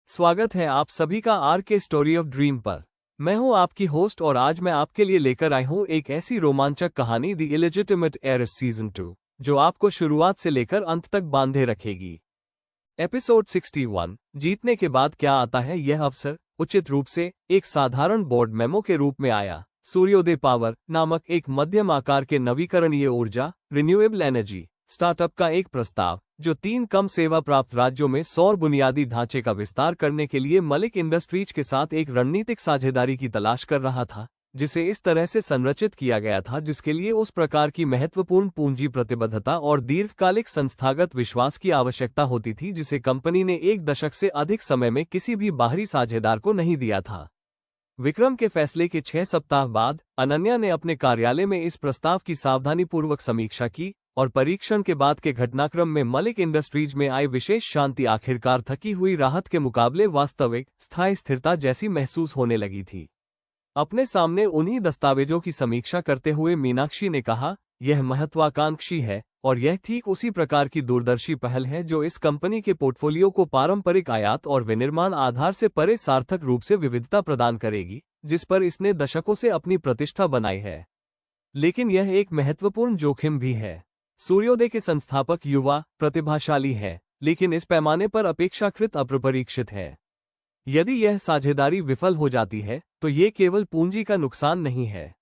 स्वागत है आप सभी का आर के स्टोरी ऑफ ड्रीम पर। मैं हूं आपकी होस्ट और आज मैं आपके लिए लेकर आई हूं एक ऐसी रोमांचक कहानी द इलेजिटिमेट हेiress सीजन 2 जो आपको शुरुआत से लेकर अंत तक बांधे रखेगी। एपिसोड 61 जीतने के बाद क्या आता है यह अवसर उचित रूप से एक साधारण बोर्ड मेमो के रूप में आया। सूर्योदय पावर नामक एक मध्यम आकार के नवीकरणीय ऊर्जा रिन्यूएबल एनर्जी स्टार्टअप का एक प्रस्ताव जो 3 कम सेवा प्राप्त राज्यों में सौर बुनियादी ढांचे का विस्तार करने के लिए मलिक इंडस्ट्रीज के साथ एक रणनीतिक साझेदारी की तलाश कर रहा था, जिसे इस तरह से संरचित किया गया था जिसके लिए उस प्रकार की महत्वपूर्ण पूंजी प्रतिबद्धता और दीर्घकालिक संस्थागत विश्वास की आवश्यकता होती थी जिसे कंपनी ने 1 दशक से अधिक समय में किसी भी बाहरी साझेदार को नहीं दिया था। विक्रम के फैसले के 6 सप्ताह बाद अनन्या ने अपने कार्यालय में इस प्रस्ताव की सावधानीपूर्वक समीक्षा की और परीक्षण के बाद के घटनाक्रम में मलिक इंडस्ट्रीज में आई विशेष शांति आखिरकार थकी हुई राहत के मुकाबले वास्तविक स्थायी स्थिरता जैसी महसूस होने लगी थी। अपने सामने उन्हीं दस्तावेजों की समीक्षा करते हुए मीनाक्षी ने कहा, यह महत्वाकांक्षी है और यह ठीक उसी प्रकार की दूरदर्शी पहल है जो इस कंपनी के पोर्टफोलियो को पारंपरिक आयात और विनिर्माण आधार से परे सार्थक रूप से विविधता प्रदान करेगी, जिस पर इसने दशकों से अपनी प्रतिष्ठा बनाई है। लेकिन यह एक महत्वपूर्ण जोखिम भी है। सूर्योदय के संस्थापक युवा प्रतिभाशाली है, लेकिन इस पैमाने पर अपेक्षाकृत अप्रपरीक्षित है। यदि यह साझेदारी विफल हो जाती है तो ये केवल पूंजी का नुकसान नहीं है,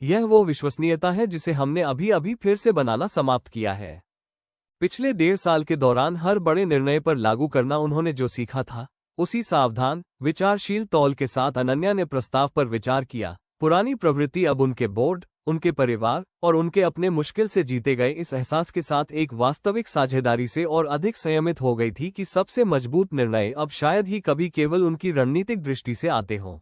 यह वो विश्वसनीयता है जिसे हमने अभी अभी फिर से बनाना समाप्त किया है। पिछले 1.5 साल के दौरान हर बड़े निर्णय पर लागू करना उन्होंने जो सीखा था, उसी सावधान विचारशील तौल के साथ अनन्या ने प्रस्ताव पर विचार किया। पुरानी प्रवृत्ति अब उनके बोर्ड, उनके परिवार और उनके अपने मुश्किल से जीते गए इस एहसास के साथ एक वास्तविक साझेदारी से और अधिक संयमित हो गई थी कि सबसे मजबूत निर्णय अब शायद ही कभी केवल उनकी रणनीतिक दृष्टि से आते हों।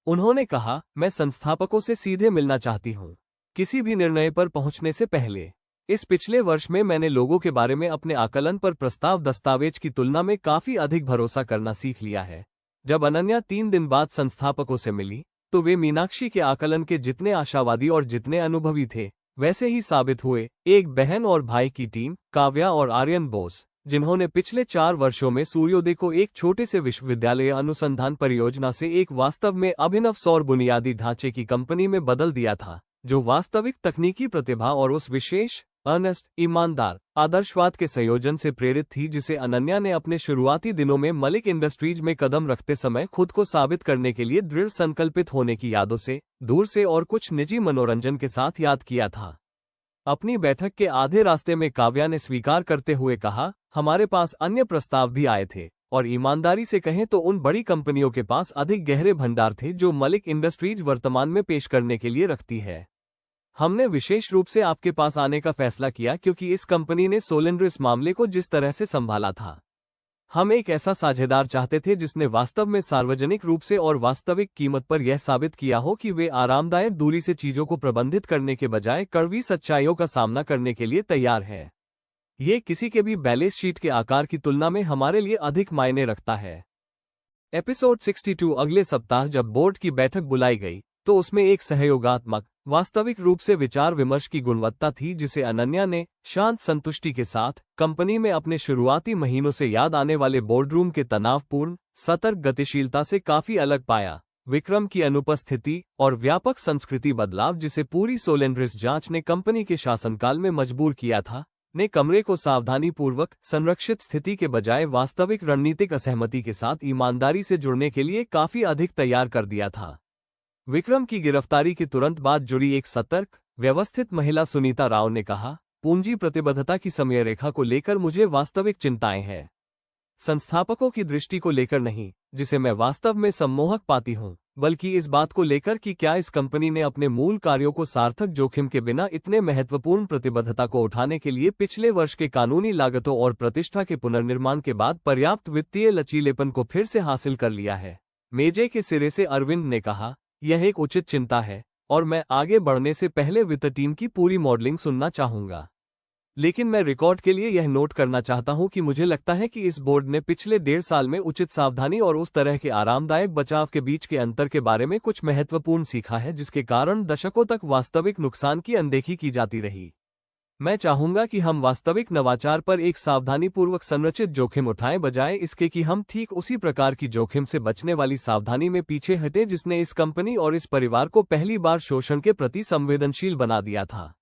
उन्होंने कहा, मैं संस्थापकों से सीधे मिलना चाहती हूँ किसी भी निर्णय पर पहुंचने से पहले। इस पिछले वर्ष में मैंने लोगों के बारे में अपने आकलन पर प्रस्ताव दस्तावेज की तुलना में काफी अधिक भरोसा करना सीख लिया है। जब अनन्या 3 दिन बाद संस्थापकों से मिली तो वे मीनाक्षी के आकलन के जितने आशावादी और जितने अनुभवी थे वैसे ही साबित हुए। एक बहन और भाई की टीम काव्या और आर्यन बोस, जिन्होंने पिछले 4 वर्षों में सूर्योदय को एक छोटे से विश्वविद्यालय अनुसंधान परियोजना से एक वास्तव में अभिनव सौर बुनियादी ढांचे की कंपनी में बदल दिया था, जो वास्तविक तकनीकी प्रतिभा और उस विशेष अर्नेस्ट ईमानदार आदर्शवाद के संयोजन से प्रेरित थी जिसे अनन्या ने अपने शुरुआती दिनों में मलिक इंडस्ट्रीज में कदम रखते समय खुद को साबित करने के लिए दृढ़ संकल्पित होने की यादों से दूर से और कुछ निजी मनोरंजन के साथ याद किया था। अपनी बैठक के आधे रास्ते में काव्या ने स्वीकार करते हुए कहा, हमारे पास अन्य प्रस्ताव भी आए थे और ईमानदारी से कहें तो उन बड़ी कंपनियों के पास अधिक गहरे भंडार थे जो मलिक इंडस्ट्रीज वर्तमान में पेश करने के लिए रखती है। हमने विशेष रूप से आपके पास आने का फैसला किया क्योंकि इस कंपनी ने सोलेंड्रिस मामले को जिस तरह से संभाला था। हम एक ऐसा साझेदार चाहते थे जिसने वास्तव में सार्वजनिक रूप से और वास्तविक कीमत पर यह साबित किया हो कि वे आरामदायक दूरी से चीजों को प्रबंधित करने के बजाय कड़वी सच्चाइयों का सामना करने के लिए तैयार है। ये किसी के भी बैलेंस शीट के आकार की तुलना में हमारे लिए अधिक मायने रखता है। एपिसोड 62 अगले सप्ताह जब बोर्ड की बैठक बुलाई गई तो उसमें एक सहयोगात्मक वास्तविक रूप से विचार विमर्श की गुणवत्ता थी जिसे अनन्या ने शांत संतुष्टि के साथ कंपनी में अपने शुरुआती महीनों से याद आने वाले बोर्डरूम के तनावपूर्ण सतर्क गतिशीलता से काफी अलग पाया। विक्रम की अनुपस्थिति और व्यापक संस्कृति बदलाव जिसे पूरी सोलेंड्रिस जांच ने कंपनी के शासनकाल में मजबूर किया था, ने कमरे को सावधानीपूर्वक संरक्षित स्थिति के बजाय वास्तविक रणनीतिक असहमति के साथ ईमानदारी से जुड़ने के लिए काफी अधिक तैयार कर दिया था। विक्रम की गिरफ्तारी के तुरंत बाद जुड़ी एक सतर्क व्यवस्थित महिला सुनीता राव ने कहा, पूंजी प्रतिबद्धता की समयरेखा को लेकर मुझे वास्तविक चिंताएं हैं। संस्थापकों की दृष्टि को लेकर नहीं, जिसे मैं वास्तव में सम्मोहक पाती हूं, बल्कि इस बात को लेकर कि क्या इस कंपनी ने अपने मूल कार्यों को सार्थक जोखिम के बिना इतने महत्वपूर्ण प्रतिबद्धता को उठाने के लिए पिछले वर्ष के कानूनी लागतों और प्रतिष्ठा के पुनर्निर्माण के बाद पर्याप्त वित्तीय लचीलेपन को फिर से हासिल कर लिया है। मेजे के सिरे से अरविंद ने कहा, यह एक उचित चिंता है और मैं आगे बढ़ने से पहले वित्त टीम की पूरी मॉडलिंग सुनना चाहूंगा। लेकिन मैं रिकॉर्ड के लिए यह नोट करना चाहता हूं कि मुझे लगता है कि इस बोर्ड ने पिछले 1.5 साल में उचित सावधानी और उस तरह के आरामदायक बचाव के बीच के अंतर के बारे में कुछ महत्वपूर्ण सीखा है जिसके कारण दशकों तक वास्तविक नुकसान की अनदेखी की जाती रही। मैं चाहूंगा कि हम वास्तविक नवाचार पर एक सावधानीपूर्वक संरचित जोखिम उठाएं, बजाय इसके कि हम ठीक उसी प्रकार की जोखिम से बचने वाली सावधानी में पीछे हटे जिसने इस कंपनी और इस परिवार को पहली बार शोषण के प्रति संवेदनशील बना दिया था।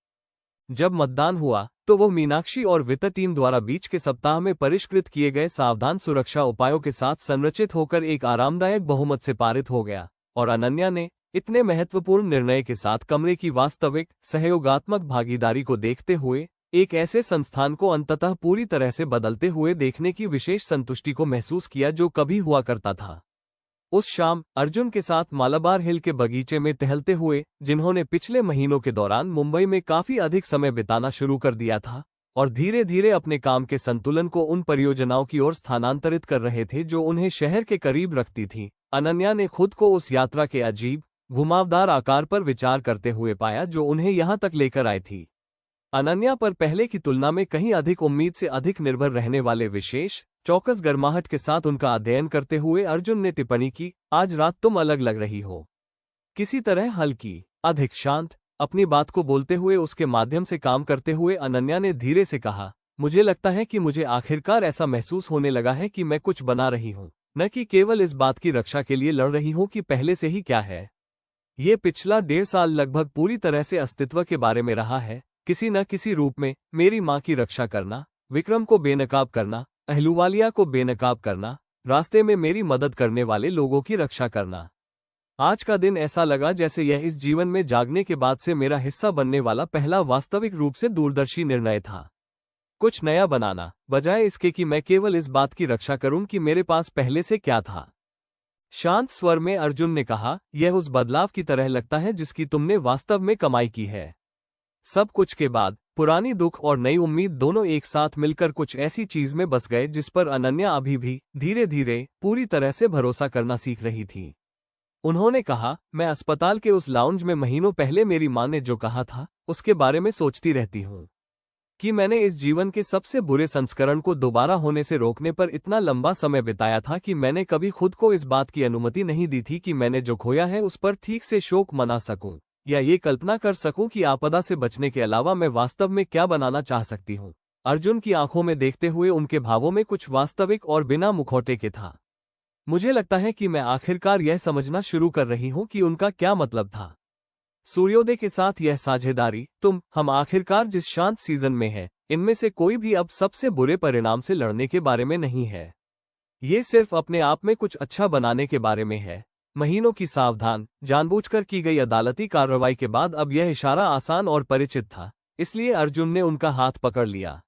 जब मतदान हुआ तो वो मीनाक्षी और वित्त टीम द्वारा बीच के सप्ताह में परिष्कृत किए गए सावधान सुरक्षा उपायों के साथ संरचित होकर एक आरामदायक बहुमत से पारित हो गया, और अनन्या ने इतने महत्वपूर्ण निर्णय के साथ कमरे की वास्तविक सहयोगात्मक भागीदारी को देखते हुए एक ऐसे संस्थान को अंततः पूरी तरह से बदलते हुए देखने की विशेष संतुष्टि को महसूस किया जो कभी हुआ करता था। उस शाम अर्जुन के साथ मालाबार हिल के बगीचे में टहलते हुए, जिन्होंने पिछले महीनों के दौरान मुंबई में काफी अधिक समय बिताना शुरू कर दिया था और धीरे धीरे अपने काम के संतुलन को उन परियोजनाओं की ओर स्थानांतरित कर रहे थे जो उन्हें शहर के करीब रखती थी, अनन्या ने खुद को उस यात्रा के अजीब घुमावदार आकार पर विचार करते हुए पाया जो उन्हें यहां तक लेकर आई थी। अनन्या पर पहले की तुलना में कहीं अधिक उम्मीद से अधिक निर्भर रहने वाले विशेष चौकस गर्माहट के साथ उनका अध्ययन करते हुए अर्जुन ने टिप्पणी की, आज रात तुम अलग लग रही हो। किसी तरह हल्की, अधिक शांत, अपनी बात को बोलते हुए उसके माध्यम से काम करते हुए अनन्या ने धीरे से कहा, मुझे लगता है कि मुझे आखिरकार ऐसा महसूस होने लगा है कि मैं कुछ बना रही हूं, न कि केवल इस बात की रक्षा के लिए लड़ रही हूं कि पहले से ही क्या है। ये पिछला 1.5 साल लगभग पूरी तरह से अस्तित्व के बारे में रहा है, किसी न किसी रूप में मेरी माँ की रक्षा करना, विक्रम को बेनकाब करना, अहलूवालिया को बेनकाब करना, रास्ते में मेरी मदद करने वाले लोगों की रक्षा करना। आज का दिन ऐसा लगा जैसे यह इस जीवन में जागने के बाद से मेरा हिस्सा बनने वाला पहला वास्तविक रूप से दूरदर्शी निर्णय था। कुछ नया बनाना, बजाय इसके कि मैं केवल इस बात की रक्षा करूं कि मेरे पास पहले से क्या था। शांत स्वर में अर्जुन ने कहा, यह उस बदलाव की तरह लगता है जिसकी तुमने वास्तव में कमाई की है। सब कुछ के बाद पुरानी दुख और नई उम्मीद दोनों एक साथ मिलकर कुछ ऐसी चीज में बस गए जिस पर अनन्या अभी भी धीरे धीरे पूरी तरह से भरोसा करना सीख रही थी। उन्होंने कहा, मैं अस्पताल के उस लाउंज में महीनों पहले मेरी माँ ने जो कहा था उसके बारे में सोचती रहती हूँ कि मैंने इस जीवन के सबसे बुरे संस्करण को दोबारा होने से रोकने पर इतना लंबा समय बिताया था कि मैंने कभी खुद को इस बात की अनुमति नहीं दी थी कि मैंने जो खोया है उस पर ठीक से शोक मना सकूं, या ये कल्पना कर सकूं कि आपदा से बचने के अलावा मैं वास्तव में क्या बनाना चाह सकती हूं। अर्जुन की आंखों में देखते हुए उनके भावों में कुछ वास्तविक और बिना मुखौटे के था। मुझे लगता है कि मैं आखिरकार यह समझना शुरू कर रही हूं कि उनका क्या मतलब था। सूर्योदय के साथ यह साझेदारी, हम आखिरकार जिस शांत सीजन में हैं, इनमें से कोई भी अब सबसे बुरे परिणाम से लड़ने के बारे में नहीं है। ये सिर्फ अपने आप में कुछ अच्छा बनाने के बारे में है। महीनों की सावधान, जानबूझकर की गई अदालती कार्रवाई के बाद अब यह इशारा आसान और परिचित था, इसलिए अर्जुन ने उनका हाथ पकड़ लिया।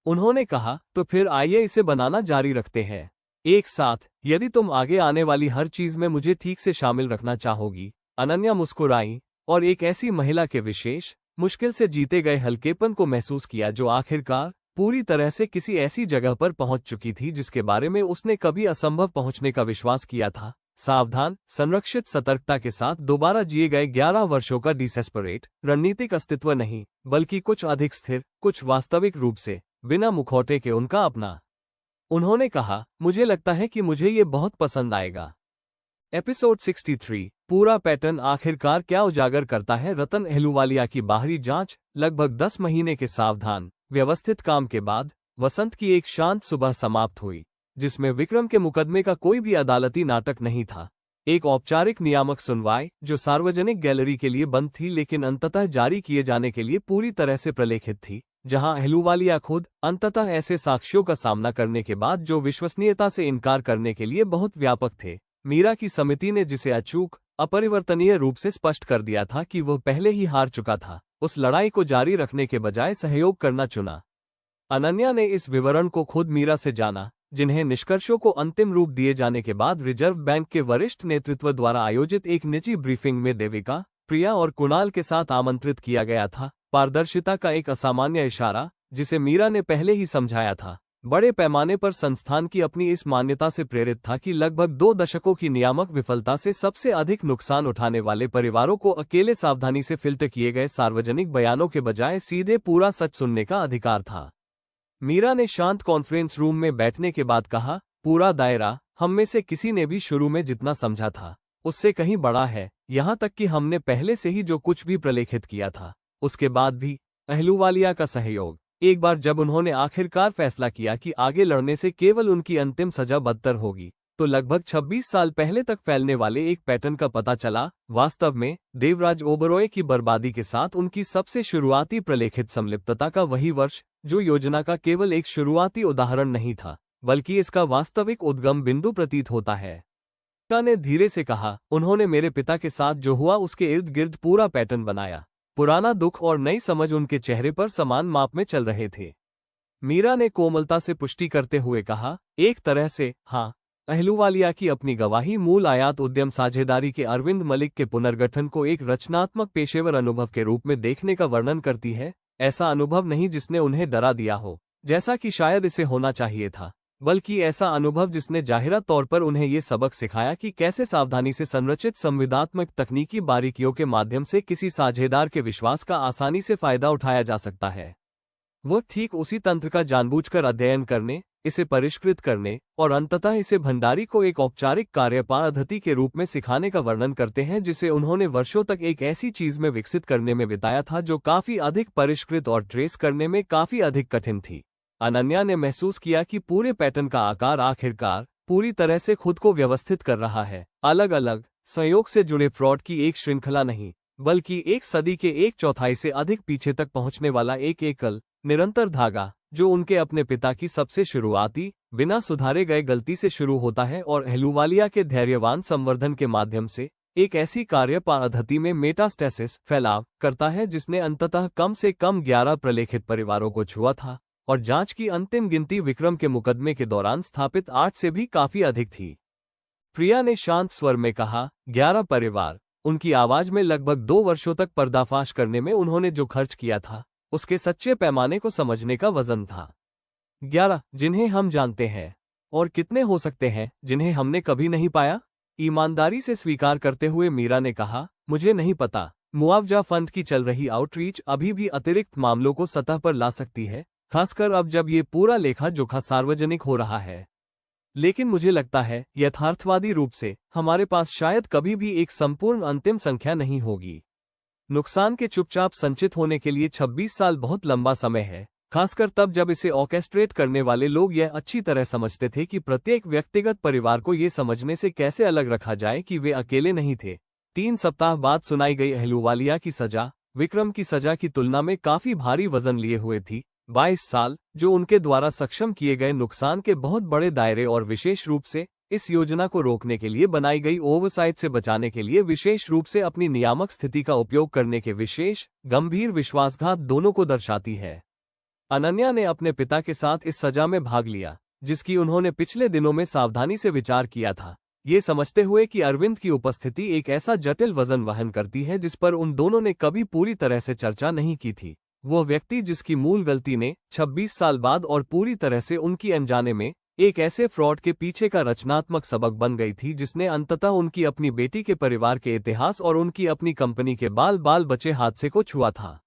उन्होंने कहा, तो फिर आइए इसे बनाना जारी रखते हैं, एक साथ, यदि तुम आगे आने वाली हर चीज में मुझे ठीक से शामिल रखना चाहोगी। अनन्या मुस्कुराई और एक ऐसी महिला के विशेष मुश्किल से जीते गए हल्केपन को महसूस किया जो आखिरकार पूरी तरह से किसी ऐसी जगह पर पहुंच चुकी थी जिसके बारे में उसने कभी असंभव पहुंचने का विश्वास किया था। सावधान, संरक्षित सतर्कता के साथ दोबारा जिए गए 11 वर्षों का डिसेस्परेट रणनीतिक अस्तित्व नहीं, बल्कि कुछ अधिक स्थिर, कुछ वास्तविक रूप से बिना मुखौटे के उनका अपना। उन्होंने कहा, मुझे लगता है कि मुझे ये बहुत पसंद आएगा। एपिसोड 63 पूरा पैटर्न आखिरकार क्या उजागर करता है। रतन अहलूवालिया की बाहरी जांच। लगभग 10 महीने के सावधान व्यवस्थित काम के बाद वसंत की एक शांत सुबह समाप्त हुई, जिसमें विक्रम के मुकदमे का कोई भी अदालती नाटक नहीं था। एक औपचारिक नियामक सुनवाई जो सार्वजनिक गैलरी के लिए बंद थी लेकिन अंततः जारी किए जाने के लिए पूरी तरह से प्रलेखित थी, जहां अहलूवालिया खुद अंततः ऐसे साक्ष्यों का सामना करने के बाद जो विश्वसनीयता से इनकार करने के लिए बहुत व्यापक थे। मीरा की समिति ने जिसे अचूक, अपरिवर्तनीय रूप से स्पष्ट कर दिया था कि वह पहले ही हार चुका था, उस लड़ाई को जारी रखने के बजाय सहयोग करना चुना। अनन्या ने इस विवरण को खुद मीरा से जाना, जिन्हें निष्कर्षों को अंतिम रूप दिए जाने के बाद रिजर्व बैंक के वरिष्ठ नेतृत्व द्वारा आयोजित एक निजी ब्रीफिंग में देविका, प्रिया और कुणाल के साथ आमंत्रित किया गया था। पारदर्शिता का एक असामान्य इशारा, जिसे मीरा ने पहले ही समझाया था, बड़े पैमाने पर संस्थान की अपनी इस मान्यता से प्रेरित था कि लगभग 2 दशकों की नियामक विफलता से सबसे अधिक नुकसान उठाने वाले परिवारों को अकेले सावधानी से फिल्टर किए गए सार्वजनिक बयानों के बजाय सीधे पूरा सच सुनने का अधिकार था। मीरा ने शांत कॉन्फ्रेंस रूम में बैठने के बाद कहा, पूरा दायरा हम में से किसी ने भी शुरू में जितना समझा था उससे कहीं बड़ा है, यहाँ तक कि हमने पहले से ही जो कुछ भी प्रलेखित किया था उसके बाद भी अहलूवालिया का सहयोग। एक बार जब उन्होंने आखिरकार फैसला किया कि आगे लड़ने से केवल उनकी अंतिम सजा बदतर होगी, तो लगभग 26 साल पहले तक फैलने वाले एक पैटर्न का पता चला। वास्तव में देवराज ओबरॉय की बर्बादी के साथ उनकी सबसे शुरुआती प्रलेखित संलिप्तता का वही वर्ष, जो योजना का केवल एक शुरुआती उदाहरण नहीं था, बल्कि इसका वास्तविक उद्गम बिंदु प्रतीत होता है। का ने धीरे से कहा, उन्होंने मेरे पिता के साथ जो हुआ उसके इर्द गिर्द पूरा पैटर्न बनाया। पुराना दुख और नई समझ उनके चेहरे पर समान माप में चल रहे थे। मीरा ने कोमलता से पुष्टि करते हुए कहा, एक तरह से, हाँ। अहलूवालिया की अपनी गवाही मूल आयात उद्यम साझेदारी के अरविंद मलिक के पुनर्गठन को एक रचनात्मक पेशेवर अनुभव के रूप में देखने का वर्णन करती है। ऐसा अनुभव नहीं जिसने उन्हें डरा दिया हो, जैसा कि शायद इसे होना चाहिए था, बल्कि ऐसा अनुभव जिसने जाहिरा तौर पर उन्हें ये सबक सिखाया कि कैसे सावधानी से संरचित संविदात्मक तकनीकी बारीकियों के माध्यम से किसी साझेदार के विश्वास का आसानी से फायदा उठाया जा सकता है। वह ठीक उसी तंत्र का जानबूझकर अध्ययन करने, इसे परिष्कृत करने और अंततः इसे भंडारी को एक औपचारिक कार्यपद्धति के रूप में सिखाने का वर्णन करते हैं, जिसे उन्होंने वर्षों तक एक ऐसी चीज में विकसित करने में बिताया था जो काफी अधिक परिष्कृत और ट्रेस करने में काफी अधिक कठिन थी। अनन्या ने महसूस किया कि पूरे पैटर्न का आकार आखिरकार पूरी तरह से खुद को व्यवस्थित कर रहा है, अलग अलग संयोग से जुड़े फ्रॉड की एक श्रृंखला नहीं, बल्कि एक सदी के एक चौथाई से अधिक पीछे तक पहुंचने वाला एक एकल निरंतर धागा, जो उनके अपने पिता की सबसे शुरुआती बिना सुधारे गए गलती से शुरू होता है और अहलूवालिया के धैर्यवान संवर्धन के माध्यम से एक ऐसी कार्य पद्धति में मेटास्टेसिस फैलाव करता है जिसने अंततः कम से कम 11 प्रलेखित परिवारों को छुआ था, और जांच की अंतिम गिनती विक्रम के मुकदमे के दौरान स्थापित 8 से भी काफी अधिक थी। प्रिया ने शांत स्वर में कहा, 11 परिवार। उनकी आवाज में लगभग 2 वर्षों तक पर्दाफाश करने में उन्होंने जो खर्च किया था, उसके सच्चे पैमाने को समझने का वजन था। 11 जिन्हें हम जानते हैं, और कितने हो सकते हैं जिन्हें हमने कभी नहीं पाया? ईमानदारी से स्वीकार करते हुए मीरा ने कहा, मुझे नहीं पता। मुआवजा फंड की चल रही आउटरीच अभी भी अतिरिक्त मामलों को सतह पर ला सकती है, खासकर अब जब ये पूरा लेखा जोखा सार्वजनिक हो रहा है। लेकिन मुझे लगता है, यथार्थवादी रूप से, हमारे पास शायद कभी भी एक संपूर्ण अंतिम संख्या नहीं होगी। नुकसान के चुपचाप संचित होने के लिए 26 साल बहुत लंबा समय है, खासकर तब जब इसे ऑर्केस्ट्रेट करने वाले लोग यह अच्छी तरह समझते थे कि प्रत्येक व्यक्तिगत परिवार को ये समझने से कैसे अलग रखा जाए कि वे अकेले नहीं थे। 3 सप्ताह बाद सुनाई गई अहलूवालिया की सजा विक्रम की सजा की तुलना में काफी भारी वजन लिए हुए थी। 22 साल, जो उनके द्वारा सक्षम किए गए नुकसान के बहुत बड़े दायरे और विशेष रूप से इस योजना को रोकने के लिए बनाई गई ओवरसाइट से बचाने के लिए विशेष रूप से अपनी नियामक स्थिति का उपयोग करने के विशेष गंभीर विश्वासघात दोनों को दर्शाती है। अनन्या ने अपने पिता के साथ इस सजा में भाग लिया, जिसकी उन्होंने पिछले दिनों में सावधानी से विचार किया था, ये समझते हुए कि अरविंद की उपस्थिति एक ऐसा जटिल वजन वहन करती है जिस पर उन दोनों ने कभी पूरी तरह से चर्चा नहीं की थी। वो व्यक्ति जिसकी मूल गलती ने 26 साल बाद और पूरी तरह से उनकी अनजाने में एक ऐसे फ्रॉड के पीछे का रचनात्मक सबक बन गई थी जिसने अंततः उनकी अपनी बेटी के परिवार के इतिहास और उनकी अपनी कंपनी के बाल बाल बचे हादसे को छुआ था।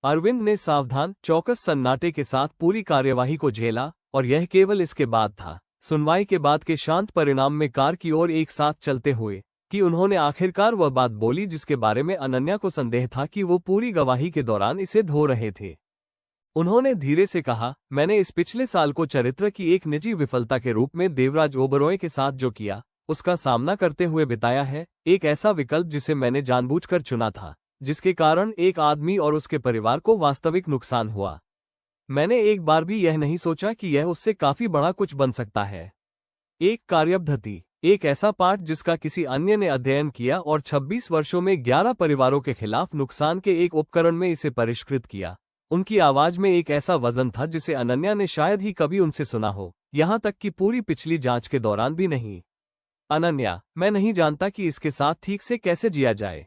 अरविंद ने सावधान चौकस सन्नाटे के साथ पूरी कार्यवाही को झेला, और यह केवल इसके बाद था, सुनवाई के बाद के शांत परिणाम में कार की ओर एक साथ चलते हुए, कि उन्होंने आखिरकार वह बात बोली जिसके बारे में अनन्या को संदेह था कि वो पूरी गवाही के दौरान इसे धो रहे थे। उन्होंने धीरे से कहा, मैंने इस पिछले साल को चरित्र की एक निजी विफलता के रूप में देवराज ओबरॉय के साथ जो किया उसका सामना करते हुए बिताया है, एक ऐसा विकल्प जिसे मैंने जानबूझकर चुना था, जिसके कारण एक आदमी और उसके परिवार को वास्तविक नुकसान हुआ। मैंने एक बार भी यह नहीं सोचा कि यह उससे काफी बड़ा कुछ बन सकता है। एक कार्यपद्धति, एक ऐसा पाठ जिसका किसी अन्य ने अध्ययन किया और 26 वर्षों में 11 परिवारों के खिलाफ नुकसान के एक उपकरण में इसे परिष्कृत किया। उनकी आवाज में एक ऐसा वजन था जिसे अनन्या ने शायद ही कभी उनसे सुना हो, यहां तक कि पूरी पिछली जांच के दौरान भी नहीं। अनन्या, मैं नहीं जानता कि इसके साथ ठीक से कैसे जिया जाए।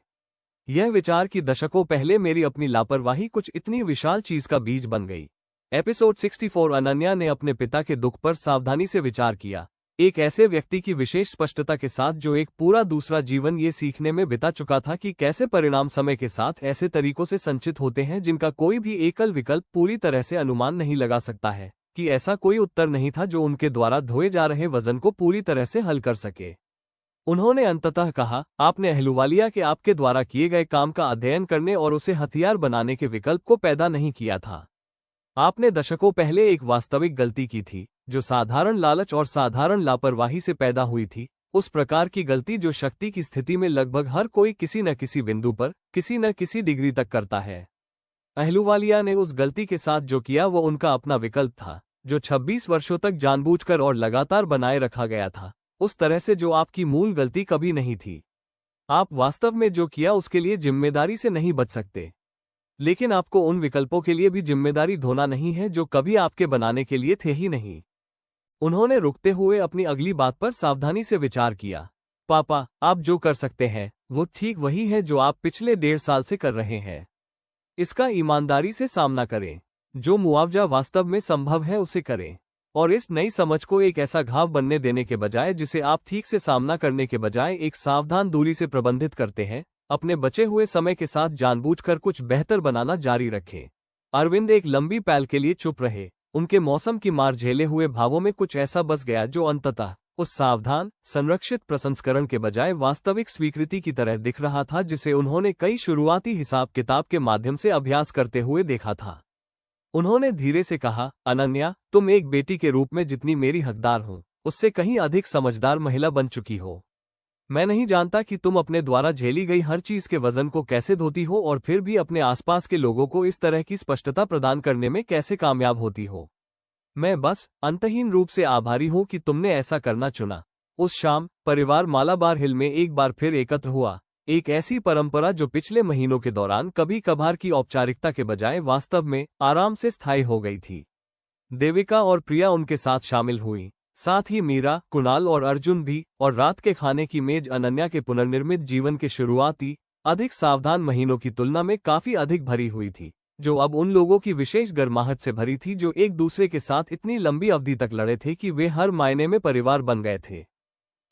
यह विचार कि दशकों पहले मेरी अपनी लापरवाही कुछ इतनी विशाल चीज का बीज बन गई। एपिसोड 64। अनन्या ने अपने पिता के दुख पर सावधानी से विचार किया, एक ऐसे व्यक्ति की विशेष स्पष्टता के साथ जो एक पूरा दूसरा जीवन ये सीखने में बिता चुका था कि कैसे परिणाम समय के साथ ऐसे तरीकों से संचित होते हैं जिनका कोई भी एकल विकल्प पूरी तरह से अनुमान नहीं लगा सकता है, कि ऐसा कोई उत्तर नहीं था जो उनके द्वारा धोए जा रहे वजन को पूरी तरह से हल कर सके। उन्होंने अंततः कहा, आपने अहलुवालिया के आपके द्वारा किए गए काम का अध्ययन करने और उसे हथियार बनाने के विकल्प को पैदा नहीं किया था। आपने दशकों पहले एक वास्तविक गलती की थी, जो साधारण लालच और साधारण लापरवाही से पैदा हुई थी, उस प्रकार की गलती जो शक्ति की स्थिति में लगभग हर कोई किसी न किसी बिंदु पर, किसी न किसी डिग्री तक करता है। अहलुवालिया ने उस गलती के साथ जो किया वो उनका अपना विकल्प था, जो 26 वर्षों तक जानबूझकर और लगातार बनाए रखा गया था, उस तरह से जो आपकी मूल गलती कभी नहीं थी। आप वास्तव में जो किया उसके लिए जिम्मेदारी से नहीं बच सकते, लेकिन आपको उन विकल्पों के लिए भी जिम्मेदारी ढोना नहीं है जो कभी आपके बनाने के लिए थे ही नहीं। उन्होंने रुकते हुए अपनी अगली बात पर सावधानी से विचार किया। पापा, आप जो कर सकते हैं वो ठीक वही है जो आप पिछले 1.5 साल से कर रहे हैं। इसका ईमानदारी से सामना करें। जो मुआवजा वास्तव में संभव है उसे करें, और इस नई समझ को एक ऐसा घाव बनने देने के बजाय जिसे आप ठीक से सामना करने के बजाय एक सावधान दूरी से प्रबंधित करते हैं, अपने बचे हुए समय के साथ जानबूझकर कुछ बेहतर बनाना जारी रखें। अरविंद एक लंबी पल के लिए चुप रहे। उनके मौसम की मार झेले हुए भावों में कुछ ऐसा बस गया जो अंततः उस सावधान, संरक्षित प्रसंस्करण के बजाय वास्तविक स्वीकृति की तरह दिख रहा था जिसे उन्होंने कई शुरुआती हिसाब किताब के माध्यम से अभ्यास करते हुए देखा था। उन्होंने धीरे से कहा, अनन्या, तुम एक बेटी के रूप में जितनी मेरी हकदार हो, उससे कहीं अधिक समझदार महिला बन चुकी हो। मैं नहीं जानता कि तुम अपने द्वारा झेली गई हर चीज के वजन को कैसे धोती हो और फिर भी अपने आसपास के लोगों को इस तरह की स्पष्टता प्रदान करने में कैसे कामयाब होती हो। मैं बस अंतहीन रूप से आभारी हूं कि तुमने ऐसा करना चुना। उस शाम परिवार मालाबार हिल में एक बार फिर एकत्र हुआ, एक ऐसी परंपरा जो पिछले महीनों के दौरान कभी कभार की औपचारिकता के बजाय वास्तव में आराम से स्थायी हो गई थी। देविका और प्रिया उनके साथ शामिल हुई, साथ ही मीरा, कुणाल और अर्जुन भी, और रात के खाने की मेज अनन्या के पुनर्निर्मित जीवन के शुरुआती, अधिक सावधान महीनों की तुलना में काफी अधिक भरी हुई थी, जो अब उन लोगों की विशेष गर्माहट से भरी थी जो एक दूसरे के साथ इतनी लंबी अवधि तक लड़े थे कि वे हर मायने में परिवार बन गए थे।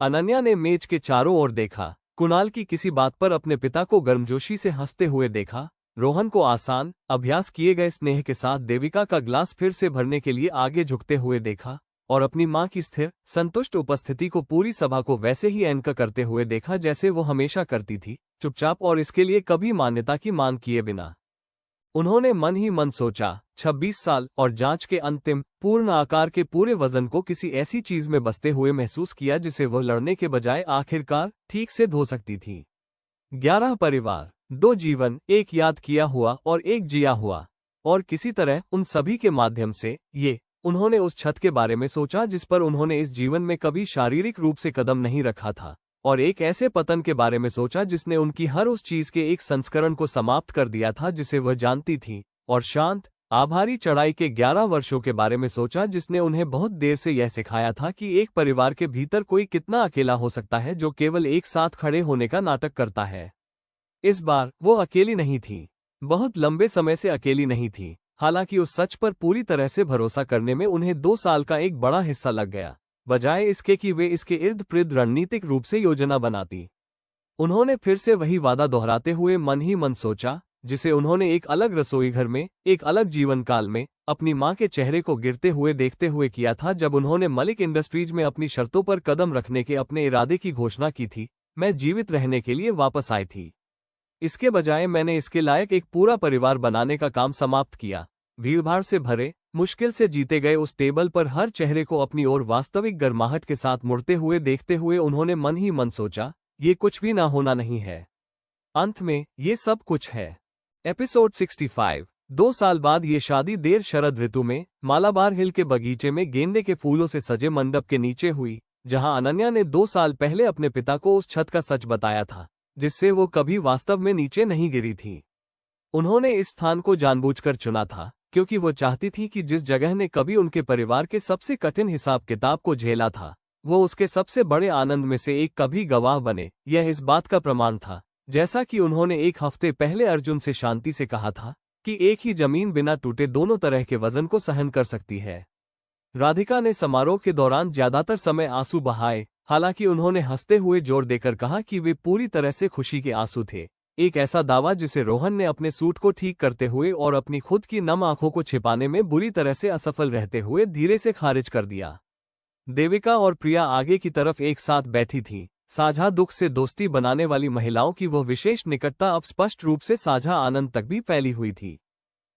अनन्या ने मेज के चारों ओर देखा, कुणाल की किसी बात पर अपने पिता को गर्मजोशी से हंसते हुए देखा, रोहन को आसान, अभ्यास किए गए स्नेह के साथ देविका का ग्लास फिर से भरने के लिए आगे झुकते हुए देखा, और अपनी मां की स्थिर, संतुष्ट उपस्थिति को पूरी सभा को वैसे ही एंकर करते हुए देखा जैसे वो हमेशा करती थी, चुपचाप और इसके लिए कभी मान्यता की मांग किए बिना। उन्होंने मन ही मन सोचा, 26 साल और जांच के अंतिम, पूर्ण आकार के पूरे वजन को किसी ऐसी चीज में बसते हुए महसूस किया जिसे वह लड़ने के बजाय आखिरकार ठीक से धो सकती थी। 11 परिवार, 2 जीवन, एक याद किया हुआ और एक जिया हुआ, और किसी तरह उन सभी के माध्यम से उन्होंने उस छत के बारे में सोचा जिस पर उन्होंने इस जीवन में कभी शारीरिक रूप से कदम नहीं रखा था, और एक ऐसे पतन के बारे में सोचा जिसने उनकी हर उस चीज के एक संस्करण को समाप्त कर दिया था जिसे वह जानती थी, और शांत, आभारी चढ़ाई के 11 वर्षों के बारे में सोचा जिसने उन्हें बहुत देर से यह सिखाया था कि एक परिवार के भीतर कोई कितना अकेला हो सकता है जो केवल एक साथ खड़े होने का नाटक करता है। इस बार वो अकेली नहीं थी, बहुत लंबे समय से अकेली नहीं थी। हालांकि उस सच पर पूरी तरह से भरोसा करने में उन्हें 2 साल का एक बड़ा हिस्सा लग गया, बजाय इसके कि वे इसके इर्द गिर्द रणनीतिक रूप से योजना बनाती। उन्होंने फिर से वही वादा दोहराते हुए मन ही मन सोचा, जिसे उन्होंने एक अलग रसोई घर में, एक अलग जीवन काल में, अपनी मां के चेहरे को गिरते हुए देखते हुए किया था जब उन्होंने मलिक इंडस्ट्रीज में अपनी शर्तों पर कदम रखने के अपने इरादे की घोषणा की थी। मैं जीवित रहने के लिए वापस आई थी। इसके बजाय मैंने इसके लायक एक पूरा परिवार बनाने का काम समाप्त किया। भीड़भाड़ से भरे, मुश्किल से जीते गए उस टेबल पर हर चेहरे को अपनी ओर वास्तविक गर्माहट के साथ मुड़ते हुए देखते हुए उन्होंने मन ही मन सोचा, ये कुछ भी ना होना नहीं है, अंत में ये सब कुछ है। एपिसोड 65। 2 साल बाद ये शादी देर शरद ऋतु में मालाबार हिल के बगीचे में गेंदे के फूलों से सजे मंडप के नीचे हुई, जहां अनन्या ने 2 साल पहले अपने पिता को उस छत का सच बताया था जिससे वो कभी वास्तव में नीचे नहीं गिरी थी। उन्होंने इस स्थान को जानबूझकर चुना था क्योंकि वो चाहती थी कि जिस जगह ने कभी उनके परिवार के सबसे कठिन हिसाब किताब को झेला था, वो उसके सबसे बड़े आनंद में से एक कभी गवाह बने। यह इस बात का प्रमाण था, जैसा कि उन्होंने 1 हफ्ते पहले अर्जुन से शांति से कहा था, कि एक ही जमीन बिना टूटे दोनों तरह के वजन को सहन कर सकती है। राधिका ने समारोह के दौरान ज्यादातर समय आंसू बहाए, हालांकि उन्होंने हंसते हुए जोर देकर कहा कि वे पूरी तरह से खुशी के आंसू थे। एक ऐसा दावा जिसे रोहन ने अपने सूट को ठीक करते हुए और अपनी खुद की नम आंखों को छिपाने में बुरी तरह से असफल रहते हुए धीरे से खारिज कर दिया। देविका और प्रिया आगे की तरफ एक साथ बैठी थीं, साझा दुख से दोस्ती बनाने वाली महिलाओं की वह विशेष निकटता अब स्पष्ट रूप से साझा आनंद तक भी फैली हुई थी।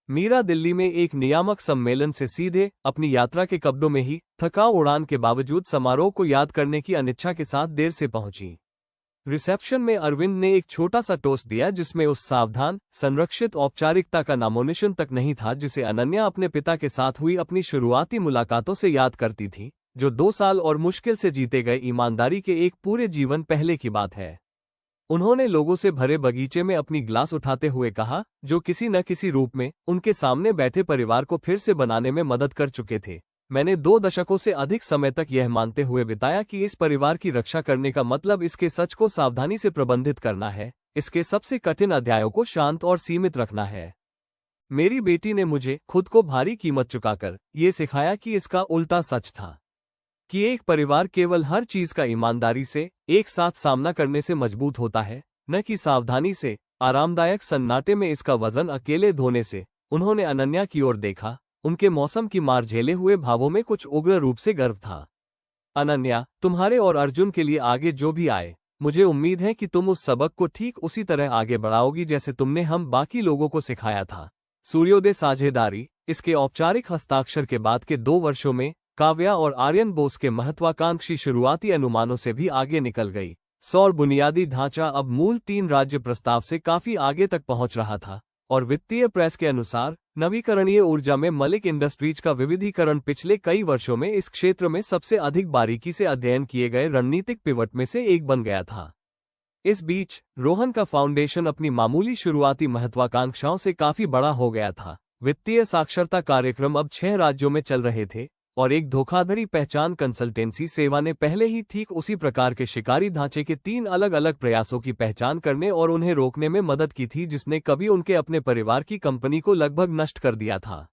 मीरा दिल्ली में एक नियामक सम्मेलन से सीधे अपनी यात्रा के कब्जों में ही थकाऊ उड़ान के बावजूद समारोह को याद करने की अनिच्छा के साथ देर से पहुंची। रिसेप्शन में अरविंद ने एक छोटा सा टोस्ट दिया जिसमें उस सावधान संरक्षित औपचारिकता का नामोनिशान तक नहीं था जिसे अनन्या अपने पिता के साथ हुई अपनी शुरुआती मुलाकातों से याद करती थी, जो 2 साल और मुश्किल से जीते गए ईमानदारी के एक पूरे जीवन पहले की बात है। उन्होंने लोगों से भरे बगीचे में अपनी ग्लास उठाते हुए कहा, जो किसी न किसी रूप में उनके सामने बैठे परिवार को फिर से बनाने में मदद कर चुके थे। मैंने 2 दशकों से अधिक समय तक यह मानते हुए बिताया कि इस परिवार की रक्षा करने का मतलब इसके सच को सावधानी से प्रबंधित करना है, इसके सबसे कठिन अध्यायों को शांत और सीमित रखना है। मेरी बेटी ने मुझे खुद को भारी कीमत चुकाकर ये सिखाया कि इसका उल्टा सच था, कि एक परिवार केवल हर चीज का ईमानदारी से एक साथ सामना करने से मजबूत होता है, न कि सावधानी से। आरामदायक सन्नाटे में इसका वजन अकेले धोने से। उन्होंने अनन्या की ओर देखा, उनके मौसम की मार झेले हुए भावों में कुछ उग्र रूप से गर्व था। अनन्या, तुम्हारे और अर्जुन के लिए आगे जो भी आए, मुझे उम्मीद है कि तुम उस सबक को ठीक उसी तरह आगे बढ़ाओगी जैसे तुमने हम बाकी लोगों को सिखाया था। सूर्योदय साझेदारी। इसके औपचारिक हस्ताक्षर के बाद के 2 वर्षों में काव्या और आर्यन बोस के महत्वाकांक्षी शुरुआती अनुमानों से भी आगे निकल गई। सौर बुनियादी ढांचा अब मूल 3 राज्य प्रस्ताव से काफी आगे तक पहुंच रहा था, और वित्तीय प्रेस के अनुसार नवीकरणीय ऊर्जा में मलिक इंडस्ट्रीज का विविधीकरण पिछले कई वर्षों में इस क्षेत्र में सबसे अधिक बारीकी से अध्ययन किए गए रणनीतिक पिवट में से एक बन गया था। इस बीच रोहन का फाउंडेशन अपनी मामूली शुरुआती महत्वाकांक्षाओं से काफी बड़ा हो गया था। वित्तीय साक्षरता कार्यक्रम अब 6 राज्यों में चल रहे थे, और एक धोखाधड़ी पहचान कंसल्टेंसी सेवा ने पहले ही ठीक उसी प्रकार के शिकारी ढांचे के 3 अलग अलग प्रयासों की पहचान करने और उन्हें रोकने में मदद की थी जिसने कभी उनके अपने परिवार की कंपनी को लगभग नष्ट कर दिया था।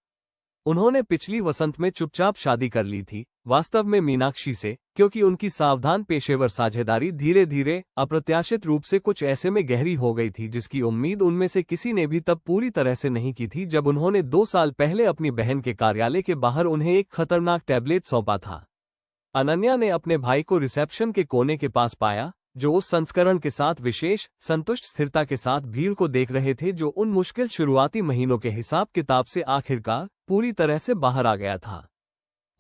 उन्होंने पिछली वसंत में चुपचाप शादी कर ली थी, वास्तव में मीनाक्षी से, क्योंकि उनकी सावधान पेशेवर साझेदारी धीरे धीरे अप्रत्याशित रूप से कुछ ऐसे में गहरी हो गई थी जिसकी उम्मीद उनमें से किसी ने भी तब पूरी तरह से नहीं की थी जब उन्होंने 2 साल पहले अपनी बहन के कार्यालय के बाहर उन्हें एक खतरनाक टैबलेट सौंपा था। अनन्या ने अपने भाई को रिसेप्शन के कोने के पास पाया, जो उस संस्करण के साथ विशेष संतुष्ट स्थिरता के साथ भीड़ को देख रहे थे जो उन मुश्किल शुरुआती महीनों के हिसाब किताब से आखिरकार पूरी तरह से बाहर आ गया था।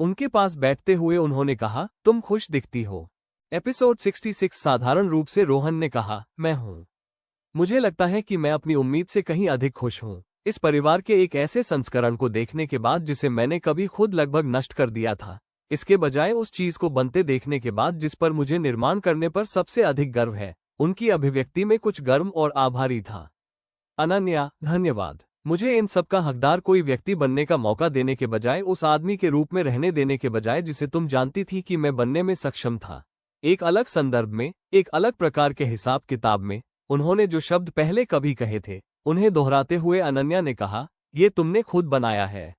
उनके पास बैठते हुए उन्होंने कहा, तुम खुश दिखती हो। एपिसोड 66। साधारण रूप से रोहन ने कहा, मैं हूं। मुझे लगता है कि मैं अपनी उम्मीद से कहीं अधिक खुश हूं, इस परिवार के एक ऐसे संस्करण को देखने के बाद जिसे मैंने कभी खुद लगभग नष्ट कर दिया था, इसके बजाय उस चीज को बनते देखने के बाद जिस पर मुझे निर्माण करने पर सबसे अधिक गर्व है। उनकी अभिव्यक्ति में कुछ गर्म और आभारी था। अनन्या, धन्यवाद। मुझे इन सब का हकदार कोई व्यक्ति बनने का मौका देने के बजाय उस आदमी के रूप में रहने देने के बजाय जिसे तुम जानती थी कि मैं बनने में सक्षम था। एक अलग संदर्भ में, एक अलग प्रकार के हिसाब किताब में, उन्होंने जो शब्द पहले कभी कहे थे उन्हें दोहराते हुए अनन्या ने कहा, ये तुमने खुद बनाया है।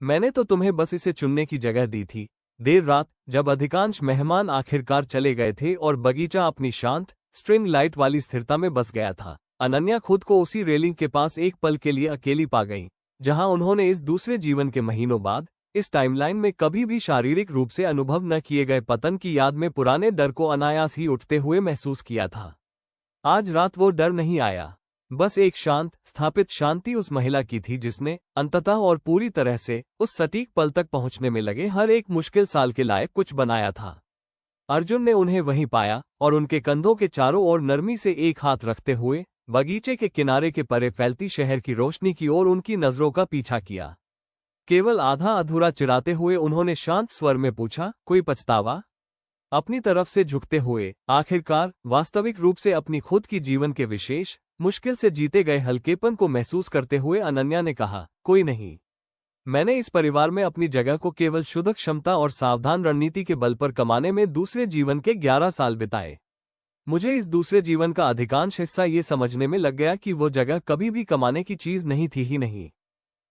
मैंने तो तुम्हें बस इसे चुनने की जगह दी थी। देर रात, जब अधिकांश मेहमान आखिरकार चले गए थे और बगीचा अपनी शांत स्ट्रिंग लाइट वाली स्थिरता में बस गया था, अनन्या खुद को उसी रेलिंग के पास एक पल के लिए अकेली पा गई, जहां उन्होंने इस दूसरे जीवन के महीनों बाद इस टाइमलाइन में कभी भी शारीरिक रूप से अनुभव न किए गए पतन की याद में पुराने डर को अनायास ही उठते हुए महसूस किया था। आज रात वो डर नहीं आया, बस एक शांत स्थापित शांति उस महिला की थी जिसने अंततः और पूरी तरह से उस सटीक पल तक पहुंचने में लगे हर एक मुश्किल साल के लायक कुछ बनाया था। अर्जुन ने उन्हें वहीं पाया और उनके कंधों के चारों ओर नरमी से एक हाथ रखते हुए बगीचे के किनारे के परे फैलती शहर की रोशनी की ओर उनकी नजरों का पीछा किया। केवल आधा अधूरा चिराते हुए उन्होंने शांत स्वर में पूछा, कोई पछतावा? अपनी तरफ से झुकते हुए, आखिरकार वास्तविक रूप से अपनी खुद की जीवन के विशेष मुश्किल से जीते गए हल्केपन को महसूस करते हुए अनन्या ने कहा, कोई नहीं। मैंने इस परिवार में अपनी जगह को केवल शुद्ध क्षमता और सावधान रणनीति के बल पर कमाने में दूसरे जीवन के 11 साल बिताए। मुझे इस दूसरे जीवन का अधिकांश हिस्सा ये समझने में लग गया कि वो जगह कभी भी कमाने की चीज नहीं थी ही नहीं।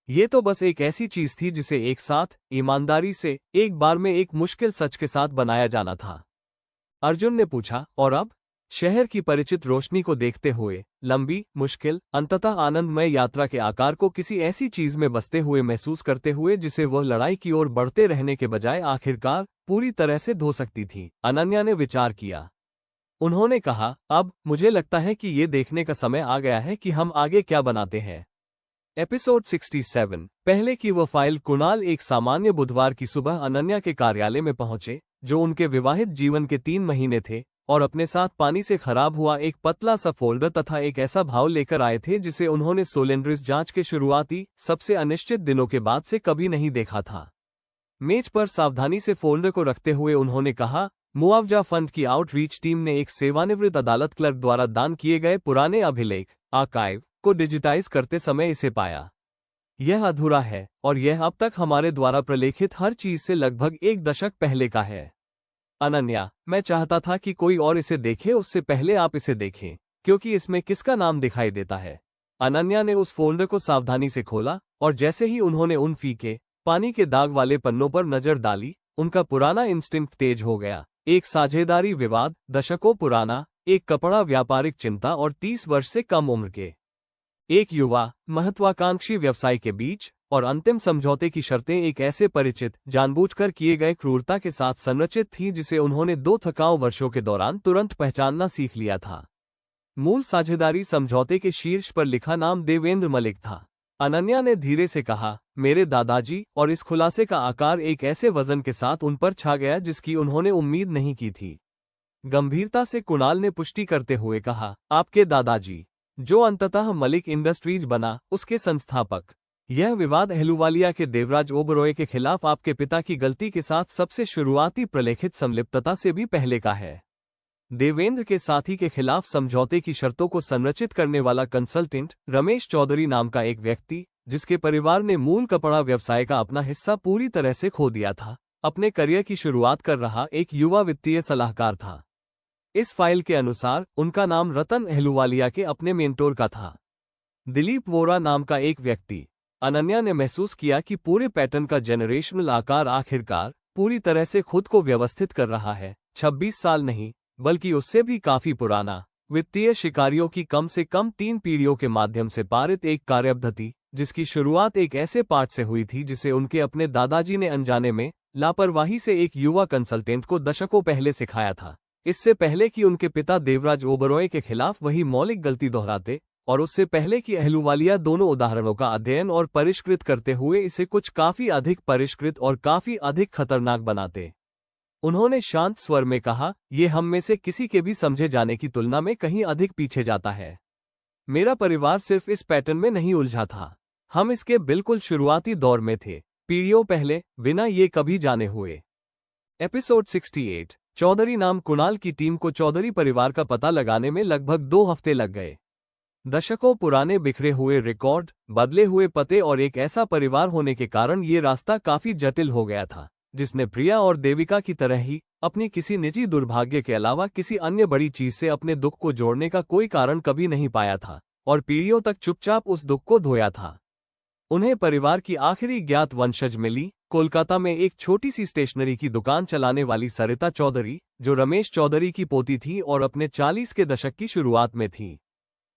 ये तो बस एक ऐसी चीज थी जिसे एक साथ ईमानदारी से एक बार में एक मुश्किल सच के साथ बनाया जाना था। अर्जुन ने पूछा, और अब? शहर की परिचित रोशनी को देखते हुए, लंबी, मुश्किल, अंततः आनंदमय यात्रा के आकार को किसी ऐसी चीज में बसते हुए महसूस करते हुए जिसे वह लड़ाई की ओर बढ़ते रहने के बजाय आखिरकार पूरी तरह से धो सकती थी, अनन्या ने विचार किया। उन्होंने कहा, अब मुझे लगता है कि ये देखने का समय आ गया है कि हम आगे क्या बनाते हैं। एपिसोड 67। पहले की वो फाइल। कुणाल एक सामान्य बुधवार की सुबह अनन्या के कार्यालय में पहुंचे, जो उनके विवाहित जीवन के 3 महीने थे, और अपने साथ पानी से खराब हुआ एक पतला सा फोल्डर तथा एक ऐसा भाव लेकर आए थे जिसे उन्होंने सोलेंड्रिस जांच के शुरुआती सबसे अनिश्चित दिनों के बाद से कभी नहीं देखा था। मेज पर सावधानी से फोल्डर को रखते हुए उन्होंने कहा, मुआवजा फंड की आउटरीच टीम ने एक सेवानिवृत्त अदालत क्लर्क द्वारा दान किए गए पुराने अभिलेख आर्काइव को डिजिटाइज करते समय इसे पाया। यह अधूरा है और यह अब तक हमारे द्वारा प्रलेखित हर चीज से लगभग 1 दशक पहले का है। अनन्या, मैं चाहता था कि कोई और इसे देखे उससे पहले आप इसे देखें, क्योंकि इसमें किसका नाम दिखाई देता है। अनन्या ने उस फोल्डर को सावधानी से खोला, और जैसे ही उन्होंने उन फीके पानी के दाग वाले पन्नों पर नजर डाली, उनका पुराना इंस्टिंक्ट तेज हो गया। एक साझेदारी विवाद, दशकों पुराना, एक कपड़ा व्यापारिक चिंता और 30 वर्ष से कम उम्र के एक युवा महत्वाकांक्षी व्यवसाय के बीच, और अंतिम समझौते की शर्तें एक ऐसे परिचित, जानबूझकर किए गए क्रूरता के साथ संरचित थीं जिसे उन्होंने 2 थकाऊ वर्षों के दौरान तुरंत पहचानना सीख लिया था। मूल साझेदारी समझौते के शीर्ष पर लिखा नाम देवेंद्र मलिक था। अनन्या ने धीरे से कहा, मेरे दादाजी, और इस खुलासे का आकार एक ऐसे वजन के साथ उन पर छा गया जिसकी उन्होंने उम्मीद नहीं की थी। गंभीरता से कुणाल ने पुष्टि करते हुए कहा, आपके दादाजी, जो अंततः मलिक इंडस्ट्रीज बना, उसके संस्थापक। यह विवाद अहलूवालिया के देवराज ओबरॉय के खिलाफ आपके पिता की गलती के साथ सबसे शुरुआती प्रलेखित संलिप्तता से भी पहले का है। देवेंद्र के साथी के खिलाफ समझौते की शर्तों को संरचित करने वाला कंसल्टेंट रमेश चौधरी नाम का एक व्यक्ति, जिसके परिवार ने मूल कपड़ा व्यवसाय का अपना हिस्सा पूरी तरह से खो दिया था, अपने करियर की शुरुआत कर रहा एक युवा वित्तीय सलाहकार था। इस फाइल के अनुसार उनका नाम रतन अहलूवालिया के अपने मेंटोर का था, दिलीप वोरा नाम का एक व्यक्ति। अनन्या ने महसूस किया कि पूरे पैटर्न का जेनरेशनल आकार आखिरकार पूरी तरह से खुद को व्यवस्थित कर रहा है। 26 साल नहीं, बल्कि उससे भी काफी पुराना, वित्तीय शिकारियों की कम से कम 3 पीढ़ियों के माध्यम से पारित एक कार्यपद्धति, जिसकी शुरुआत एक ऐसे पाठ से हुई थी जिसे उनके अपने दादाजी ने अनजाने में, लापरवाही से एक युवा कंसल्टेंट को दशकों पहले सिखाया था, इससे पहले कि उनके पिता देवराज ओबरॉय के खिलाफ वही मौलिक गलती दोहराते, और उससे पहले कि अहलूवालिया दोनों उदाहरणों का अध्ययन और परिष्कृत करते हुए इसे कुछ काफी अधिक परिष्कृत और काफी अधिक खतरनाक बनाते। उन्होंने शांत स्वर में कहा, यह हम में से किसी के भी समझे जाने की तुलना में कहीं अधिक पीछे जाता है। मेरा परिवार सिर्फ इस पैटर्न में नहीं उलझा था, हम इसके बिल्कुल शुरुआती दौर में थे, पीढ़ियों पहले, बिना ये कभी जाने हुए। एपिसोड 68। चौधरी नाम। कुणाल की टीम को चौधरी परिवार का पता लगाने में लगभग 2 हफ्ते लग गए। दशकों पुराने बिखरे हुए रिकॉर्ड, बदले हुए पते और एक ऐसा परिवार होने के कारण ये रास्ता काफी जटिल हो गया था, जिसने प्रिया और देविका की तरह ही अपनी किसी निजी दुर्भाग्य के अलावा किसी अन्य बड़ी चीज से अपने दुख को जोड़ने का कोई कारण कभी नहीं पाया था, और पीढ़ियों तक चुपचाप उस दुख को धोया था। उन्हें परिवार की आखिरी ज्ञात वंशज मिली, कोलकाता में एक छोटी सी स्टेशनरी की दुकान चलाने वाली सरिता चौधरी, जो रमेश चौधरी की पोती थी और अपने 40 के दशक की शुरुआत में थी।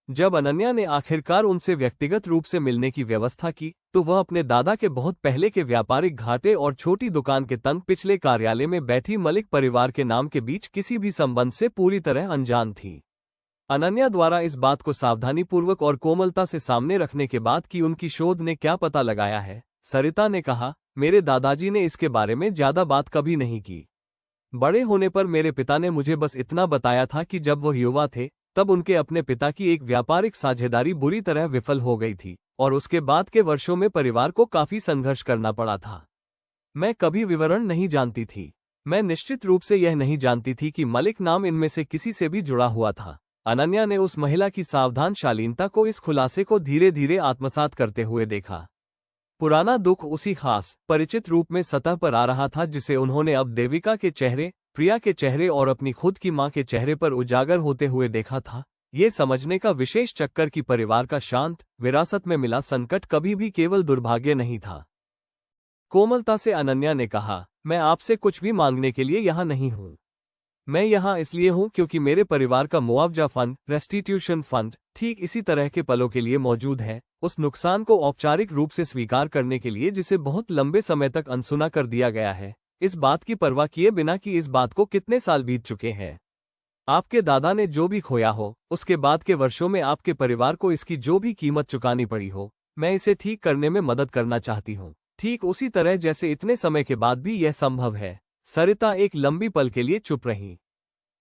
जब अनन्या ने आखिरकार उनसे व्यक्तिगत रूप से मिलने की व्यवस्था की, तो वह अपने दादा के बहुत पहले के व्यापारिक घाटे और छोटी दुकान के तंग पिछले कार्यालय में बैठी मलिक परिवार के नाम के बीच किसी भी संबंध से पूरी तरह अनजान थी। अनन्या द्वारा इस बात को सावधानीपूर्वक और कोमलता से सामने रखने के बाद कि उनकी शोध ने क्या पता लगाया है, सरिता ने कहा, मेरे दादाजी ने इसके बारे में ज्यादा बात कभी नहीं की। बड़े होने पर मेरे पिता ने मुझे बस इतना बताया था कि जब वह युवा थे, तब उनके अपने पिता की एक व्यापारिक साझेदारी बुरी तरह विफल हो गई थी, और उसके बाद के वर्षों में परिवार को काफी संघर्ष करना पड़ा था। मैं कभी विवरण नहीं जानती थी। मैं निश्चित रूप से यह नहीं जानती थी कि मलिक नाम इनमें से किसी से भी जुड़ा हुआ था। अनन्या ने उस महिला की सावधान शालीनता को इस खुलासे को धीरे धीरे आत्मसात करते हुए देखा। पुराना दुख उसी खास, परिचित रूप में सतह पर आ रहा था जिसे उन्होंने अब देविका के चेहरे, प्रिया के चेहरे और अपनी खुद की मां के चेहरे पर उजागर होते हुए देखा था। ये समझने का विशेष चक्कर कि परिवार का शांत, विरासत में मिला संकट कभी भी केवल दुर्भाग्य नहीं था। कोमलता से अनन्या ने कहा, मैं आपसे कुछ भी मांगने के लिए यहाँ नहीं हूँ। मैं यहाँ इसलिए हूँ क्योंकि मेरे परिवार का मुआवजा फंड, रेस्टिट्यूशन फंड, ठीक इसी तरह के पलों के लिए मौजूद है, उस नुकसान को औपचारिक रूप से स्वीकार करने के लिए जिसे बहुत लंबे समय तक अनसुना कर दिया गया है, इस बात की परवाह किए बिना कि इस बात को कितने साल बीत चुके हैं। आपके दादा ने जो भी खोया हो, उसके बाद के वर्षों में आपके परिवार को इसकी जो भी कीमत चुकानी पड़ी हो, मैं इसे ठीक करने में मदद करना चाहती हूँ, ठीक उसी तरह जैसे इतने समय के बाद भी यह संभव है। सरिता एक लंबी पल के लिए चुप रहीं।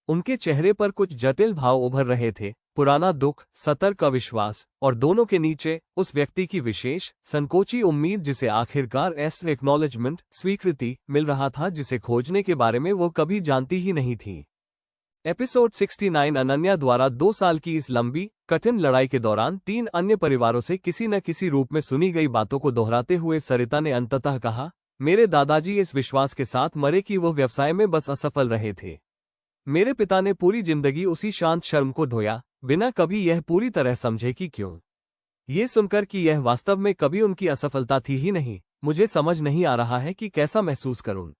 उनके चेहरे पर कुछ जटिल भाव उभर रहे थे, पुराना दुख, सतर्क अविश्वास, और दोनों के नीचे उस व्यक्ति की विशेष संकोची उम्मीद जिसे आखिरकार एक्नॉलेजमेंट, स्वीकृति मिल रहा था, जिसे खोजने के बारे में वो कभी जानती ही नहीं थी। एपिसोड 69 अनन्या द्वारा 2 साल की इस लंबी, कठिन लड़ाई के दौरान 3 अन्य परिवारों से किसी न किसी रूप में सुनी गई बातों को दोहराते हुए सरिता ने अंततः कहा, मेरे दादाजी इस विश्वास के साथ मरे कि वो व्यवसाय में बस असफल रहे थे। मेरे पिता ने पूरी जिंदगी उसी शांत शर्म को ढोया, बिना कभी यह पूरी तरह समझे कि क्यों। ये सुनकर कि यह वास्तव में कभी उनकी असफलता थी ही नहीं, मुझे समझ नहीं आ रहा है कि कैसा महसूस करूं।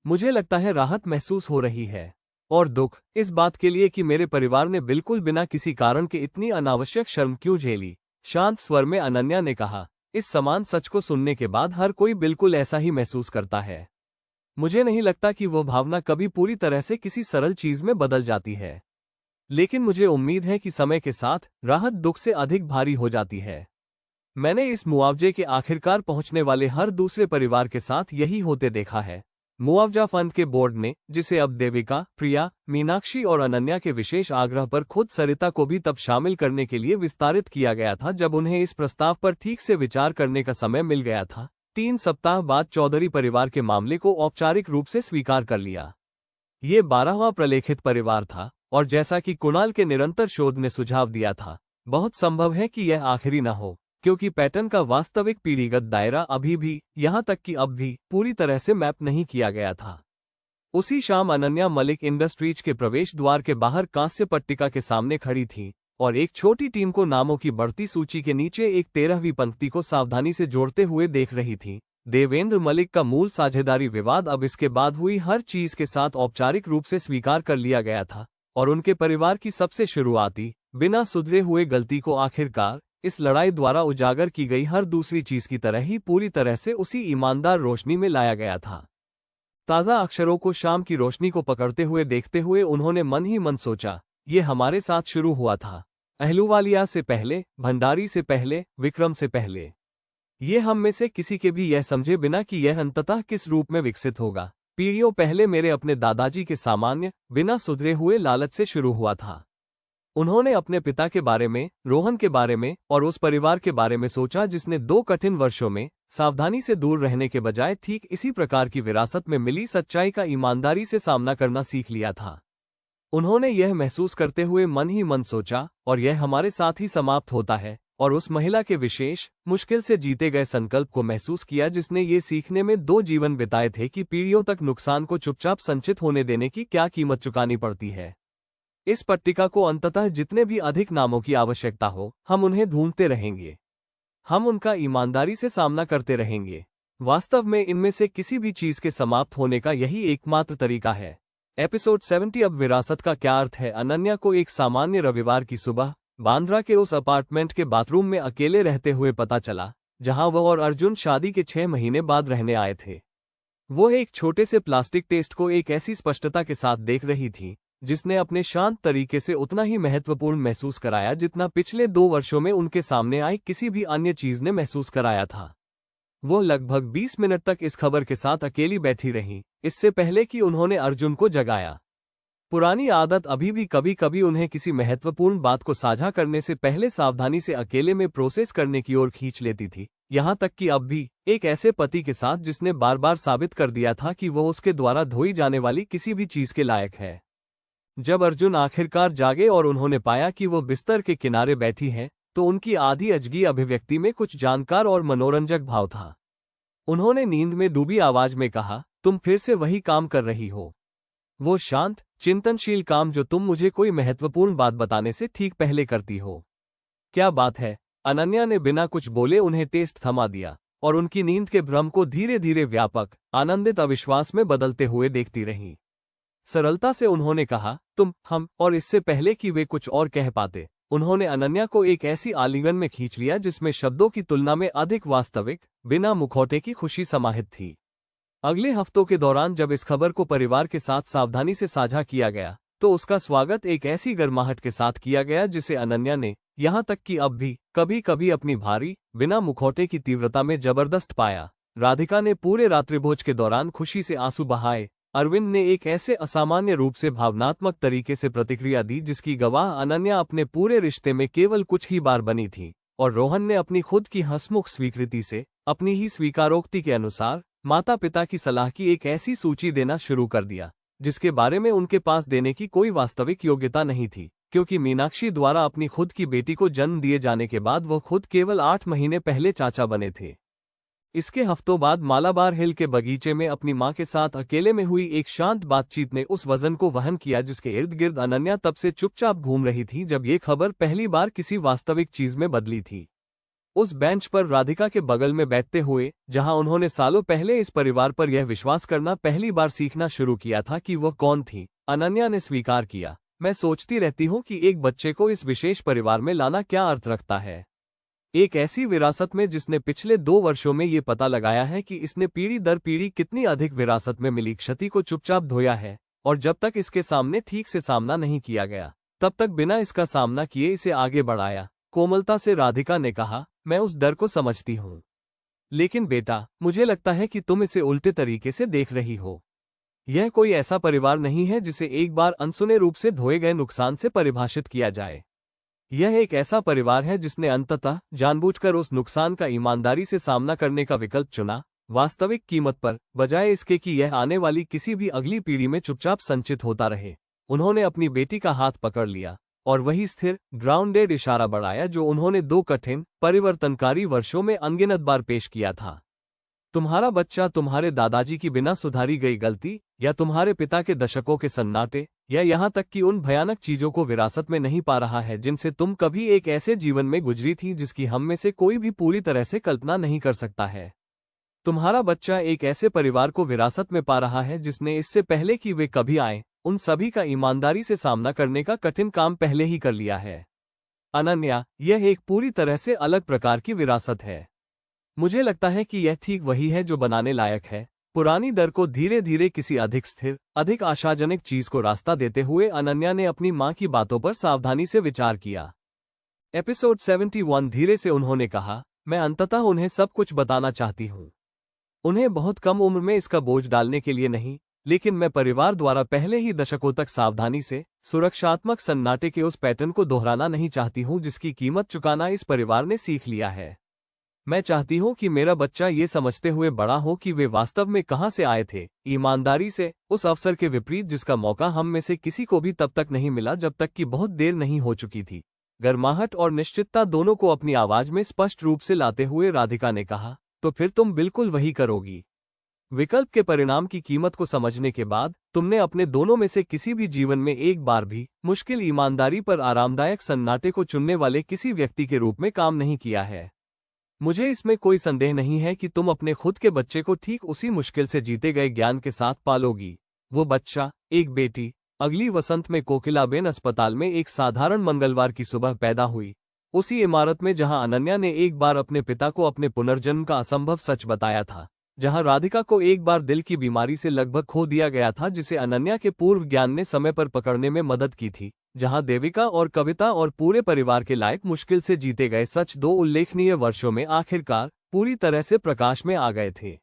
मुझे लगता है राहत महसूस हो रही है, और दुख इस बात के लिए कि मेरे परिवार ने बिल्कुल बिना किसी कारण के इतनी अनावश्यक शर्म क्यों झेली। शांत स्वर में अनन्या ने कहा, इस समान सच को सुनने के बाद हर कोई बिल्कुल ऐसा ही महसूस करता है। मुझे नहीं लगता कि वो भावना कभी पूरी तरह से किसी सरल चीज में बदल जाती है, लेकिन मुझे उम्मीद है कि समय के साथ राहत दुख से अधिक भारी हो जाती है। मैंने इस मुआवजे के आखिरकार पहुंचने वाले हर दूसरे परिवार के साथ यही होते देखा है। मुआवजा फंड के बोर्ड ने, जिसे अब देविका, प्रिया, मीनाक्षी और अनन्या के विशेष आग्रह पर खुद सरिता को भी तब शामिल करने के लिए विस्तारित किया गया था जब उन्हें इस प्रस्ताव पर ठीक से विचार करने का समय मिल गया था। 3 सप्ताह बाद चौधरी परिवार के मामले को औपचारिक रूप से स्वीकार कर लिया। ये 12वां प्रलेखित परिवार था, और जैसा कि कुणाल के निरंतर शोध ने सुझाव दिया था, बहुत संभव है कि यह आखिरी न हो, क्योंकि पैटर्न का वास्तविक पीढ़ीगत दायरा अभी भी, यहाँ तक कि अब भी, पूरी तरह से मैप नहीं किया गया था। उसी शाम अनन्या मलिक इंडस्ट्रीज के प्रवेश द्वार के बाहर कांस्य पट्टिका के सामने खड़ी थी और एक छोटी टीम को नामों की बढ़ती सूची के नीचे एक 13वीं पंक्ति को सावधानी से जोड़ते हुए देख रही थी। देवेंद्र मलिक का मूल साझेदारी विवाद अब इसके बाद हुई हर चीज के साथ औपचारिक रूप से स्वीकार कर लिया गया था, और उनके परिवार की सबसे शुरुआती, बिना सुधरे हुए गलती को आखिरकार इस लड़ाई द्वारा उजागर की गई हर दूसरी चीज की तरह ही पूरी तरह से उसी ईमानदार रोशनी में लाया गया था। ताज़ा अक्षरों को शाम की रोशनी को पकड़ते हुए देखते हुए उन्होंने मन ही मन सोचा, ये हमारे साथ शुरू हुआ था, अहलूवालिया से पहले, भंडारी से पहले, विक्रम से पहले। ये हम में से किसी के भी यह समझे बिना कि यह अंततः किस रूप में विकसित होगा, पीढ़ियों पहले मेरे अपने दादाजी के सामान्य, बिना सुधरे हुए लालच से शुरू हुआ था। उन्होंने अपने पिता के बारे में, रोहन के बारे में और उस परिवार के बारे में सोचा जिसने 2 कठिन वर्षों में सावधानी से दूर रहने के बजाय ठीक इसी प्रकार की विरासत में मिली सच्चाई का ईमानदारी से सामना करना सीख लिया था। उन्होंने यह महसूस करते हुए मन ही मन सोचा, और यह हमारे साथ ही समाप्त होता है, और उस महिला के विशेष, मुश्किल से जीते गए संकल्प को महसूस किया जिसने ये सीखने में 2 जीवन बिताए थे कि पीढ़ियों तक नुकसान को चुपचाप संचित होने देने की क्या कीमत चुकानी पड़ती है। इस पट्टिका को अंततः जितने भी अधिक नामों की आवश्यकता हो, हम उन्हें ढूंढते रहेंगे। हम उनका ईमानदारी से सामना करते रहेंगे। वास्तव में इनमें से किसी भी चीज के समाप्त होने का यही एकमात्र तरीका है। एपिसोड 70 अब विरासत का क्या अर्थ है। अनन्या को एक सामान्य रविवार की सुबह बांद्रा के उस अपार्टमेंट के बाथरूम में अकेले रहते हुए पता चला, जहां वह और अर्जुन शादी के 6 महीने बाद रहने आए थे। वो एक छोटे से प्लास्टिक टेस्ट को एक ऐसी स्पष्टता के साथ देख रही थी जिसने अपने शांत तरीके से उतना ही महत्वपूर्ण महसूस कराया जितना पिछले 2 वर्षों में उनके सामने आई किसी भी अन्य चीज ने महसूस कराया था। वो लगभग 20 मिनट तक इस खबर के साथ अकेली बैठी रही, इससे पहले कि उन्होंने अर्जुन को जगाया। पुरानी आदत अभी भी कभी कभी उन्हें किसी महत्वपूर्ण बात को साझा करने से पहले सावधानी से अकेले में प्रोसेस करने की ओर खींच लेती थी, यहाँ तक कि अब भी एक ऐसे पति के साथ जिसने बार बार साबित कर दिया था कि वह उसके द्वारा धोई जाने वाली किसी भी चीज के लायक है। जब अर्जुन आखिरकार जागे और उन्होंने पाया कि वो बिस्तर के किनारे बैठी है, तो उनकी आधी अजगी अभिव्यक्ति में कुछ जानकार और मनोरंजक भाव था। उन्होंने नींद में डूबी आवाज में कहा, तुम फिर से वही काम कर रही हो, वो शांत, चिंतनशील काम जो तुम मुझे कोई महत्वपूर्ण बात बताने से ठीक पहले करती हो। क्या बात है? अनन्या ने बिना कुछ बोले उन्हें टेस्ट थमा दिया और उनकी नींद के भ्रम को धीरे धीरे व्यापक, आनंदित अविश्वास में बदलते हुए देखती रही। सरलता से उन्होंने कहा, तुम, हम, और इससे पहले कि वे कुछ और कह पाते, उन्होंने अनन्या को एक ऐसी आलिंगन में खींच लिया जिसमें शब्दों की तुलना में अधिक वास्तविक, बिना मुखौटे की खुशी समाहित थी। अगले हफ्तों के दौरान जब इस खबर को परिवार के साथ सावधानी से साझा किया गया, तो उसका स्वागत एक ऐसी गर्माहट के साथ किया गया जिसे अनन्या ने, यहाँ तक कि अब भी, कभी कभी अपनी भारी, बिना मुखौटे की तीव्रता में जबरदस्त पाया। राधिका ने पूरे रात्रिभोज के दौरान खुशी से आंसू बहाए। अरविंद ने एक ऐसे असामान्य रूप से भावनात्मक तरीके से प्रतिक्रिया दी जिसकी गवाह अनन्या अपने पूरे रिश्ते में केवल कुछ ही बार बनी थी। और रोहन ने अपनी खुद की हंसमुख स्वीकृति से, अपनी ही स्वीकारोक्ति के अनुसार, माता पिता की सलाह की एक ऐसी सूची देना शुरू कर दिया जिसके बारे में उनके पास देने की कोई वास्तविक योग्यता नहीं थी, क्योंकि मीनाक्षी द्वारा अपनी खुद की बेटी को जन्म दिए जाने के बाद वह खुद केवल 8 महीने पहले चाचा बने थे। इसके हफ्तों बाद मालाबार हिल के बगीचे में अपनी मां के साथ अकेले में हुई एक शांत बातचीत ने उस वजन को वहन किया जिसके इर्द गिर्द अनन्या तब से चुपचाप घूम रही थी जब ये खबर पहली बार किसी वास्तविक चीज में बदली थी। उस बेंच पर राधिका के बगल में बैठते हुए, जहां उन्होंने सालों पहले इस परिवार पर यह विश्वास करना पहली बार सीखना शुरू किया था कि वह कौन थी, अनन्या ने स्वीकार किया, मैं सोचती रहती हूं कि एक बच्चे को इस विशेष परिवार में लाना क्या अर्थ रखता है। एक ऐसी विरासत में जिसने पिछले 2 वर्षों में ये पता लगाया है कि इसने पीढ़ी दर पीढ़ी कितनी अधिक विरासत में मिली क्षति को चुपचाप धोया है, और जब तक इसके सामने ठीक से सामना नहीं किया गया, तब तक बिना इसका सामना किए इसे आगे बढ़ाया। कोमलता से राधिका ने कहा, मैं उस डर को समझती हूँ, लेकिन बेटा, मुझे लगता है कि तुम इसे उल्टे तरीके से देख रही हो। यह कोई ऐसा परिवार नहीं है जिसे एक बार अनसुने रूप से धोए गए नुकसान से परिभाषित किया जाए। यह एक ऐसा परिवार है जिसने अंततः जानबूझकर उस नुकसान का ईमानदारी से सामना करने का विकल्प चुना, वास्तविक कीमत पर, बजाय इसके कि यह आने वाली किसी भी अगली पीढ़ी में चुपचाप संचित होता रहे। उन्होंने अपनी बेटी का हाथ पकड़ लिया और वही स्थिर, ग्राउंडेड इशारा बढ़ाया जो उन्होंने 2 कठिन, परिवर्तनकारी वर्षों में अनगिनत बार पेश किया था। तुम्हारा बच्चा तुम्हारे दादाजी की बिना सुधारी गई गलती, या तुम्हारे पिता के दशकों के सन्नाटे, या यहाँ तक कि उन भयानक चीजों को विरासत में नहीं पा रहा है जिनसे तुम कभी एक ऐसे जीवन में गुजरी थी जिसकी हम में से कोई भी पूरी तरह से कल्पना नहीं कर सकता है। तुम्हारा बच्चा एक ऐसे परिवार को विरासत में पा रहा है जिसने इससे पहले कि वे कभी आए, उन सभी का ईमानदारी से सामना करने का कठिन काम पहले ही कर लिया है। अनन्या, यह एक पूरी तरह से अलग प्रकार की विरासत है। मुझे लगता है कि यह ठीक वही है जो बनाने लायक है। पुरानी दर को धीरे धीरे किसी अधिक स्थिर, अधिक आशाजनक चीज को रास्ता देते हुए अनन्या ने अपनी मां की बातों पर सावधानी से विचार किया। एपिसोड 71 धीरे से उन्होंने कहा, मैं अंततः उन्हें सब कुछ बताना चाहती हूँ। उन्हें बहुत कम उम्र में इसका बोझ डालने के लिए नहीं, लेकिन मैं परिवार द्वारा पहले ही दशकों तक सावधानी से, सुरक्षात्मक सन्नाटे के उस पैटर्न को दोहराना नहीं चाहती हूँ जिसकी कीमत चुकाना इस परिवार ने सीख लिया है। मैं चाहती हूँ कि मेरा बच्चा ये समझते हुए बड़ा हो कि वे वास्तव में कहाँ से आए थे, ईमानदारी से, उस अवसर के विपरीत जिसका मौका हम में से किसी को भी तब तक नहीं मिला जब तक कि बहुत देर नहीं हो चुकी थी। गर्माहट और निश्चितता दोनों को अपनी आवाज में स्पष्ट रूप से लाते हुए राधिका ने कहा, तो फिर तुम बिल्कुल वही करोगी। विकल्प के परिणाम की कीमत को समझने के बाद, तुमने अपने दोनों में से किसी भी जीवन में एक बार भी मुश्किल ईमानदारी पर आरामदायक सन्नाटे को चुनने वाले किसी व्यक्ति के रूप में काम नहीं किया है। मुझे इसमें कोई संदेह नहीं है कि तुम अपने खुद के बच्चे को ठीक उसी मुश्किल से जीते गए ज्ञान के साथ पालोगी। वो बच्चा, एक बेटी, अगली वसंत में कोकिलाबेन अस्पताल में एक साधारण मंगलवार की सुबह पैदा हुई, उसी इमारत में जहां अनन्या ने एक बार अपने पिता को अपने पुनर्जन्म का असंभव सच बताया था, जहां राधिका को एक बार दिल की बीमारी से लगभग खो दिया गया था जिसे अनन्या के पूर्व ज्ञान ने समय पर पकड़ने में मदद की थी, जहां देविका और कविता और पूरे परिवार के लायक मुश्किल से जीते गए सच 2 उल्लेखनीय वर्षों में आखिरकार पूरी तरह से प्रकाश में आ गए थे।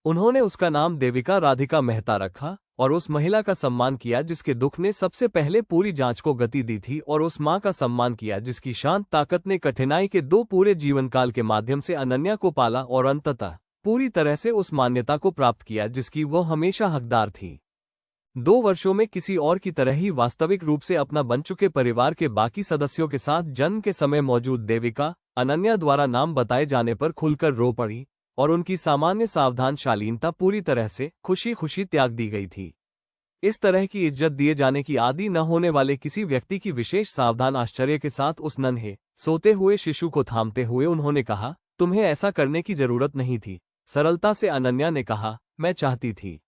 उन्होंने उसका नाम देविका राधिका मेहता रखा और उस महिला का सम्मान किया जिसके दुख ने सबसे पहले पूरी जांच को गति दी थी, और उस मां का सम्मान किया जिसकी शांत ताकत ने कठिनाई के 2 पूरे जीवनकाल के माध्यम से अनन्या को पाला और अंततः पूरी तरह से उस मान्यता को प्राप्त किया जिसकी वो हमेशा हकदार थी। 2 वर्षों में किसी और की तरह ही वास्तविक रूप से अपना बन चुके परिवार के बाकी सदस्यों के साथ जन्म के समय मौजूद देविका, अनन्या द्वारा नाम बताए जाने पर खुलकर रो पड़ी, और उनकी सामान्य सावधान शालीनता पूरी तरह से खुशी खुशी त्याग दी गई थी। इस तरह की इज्जत दिए जाने की आदि न होने वाले किसी व्यक्ति की विशेष सावधान आश्चर्य के साथ उस नन्हे, सोते हुए शिशु को थामते हुए उन्होंने कहा, तुम्हें ऐसा करने की जरूरत नहीं थी। सरलता से अनन्या ने कहा, मैं चाहती थी।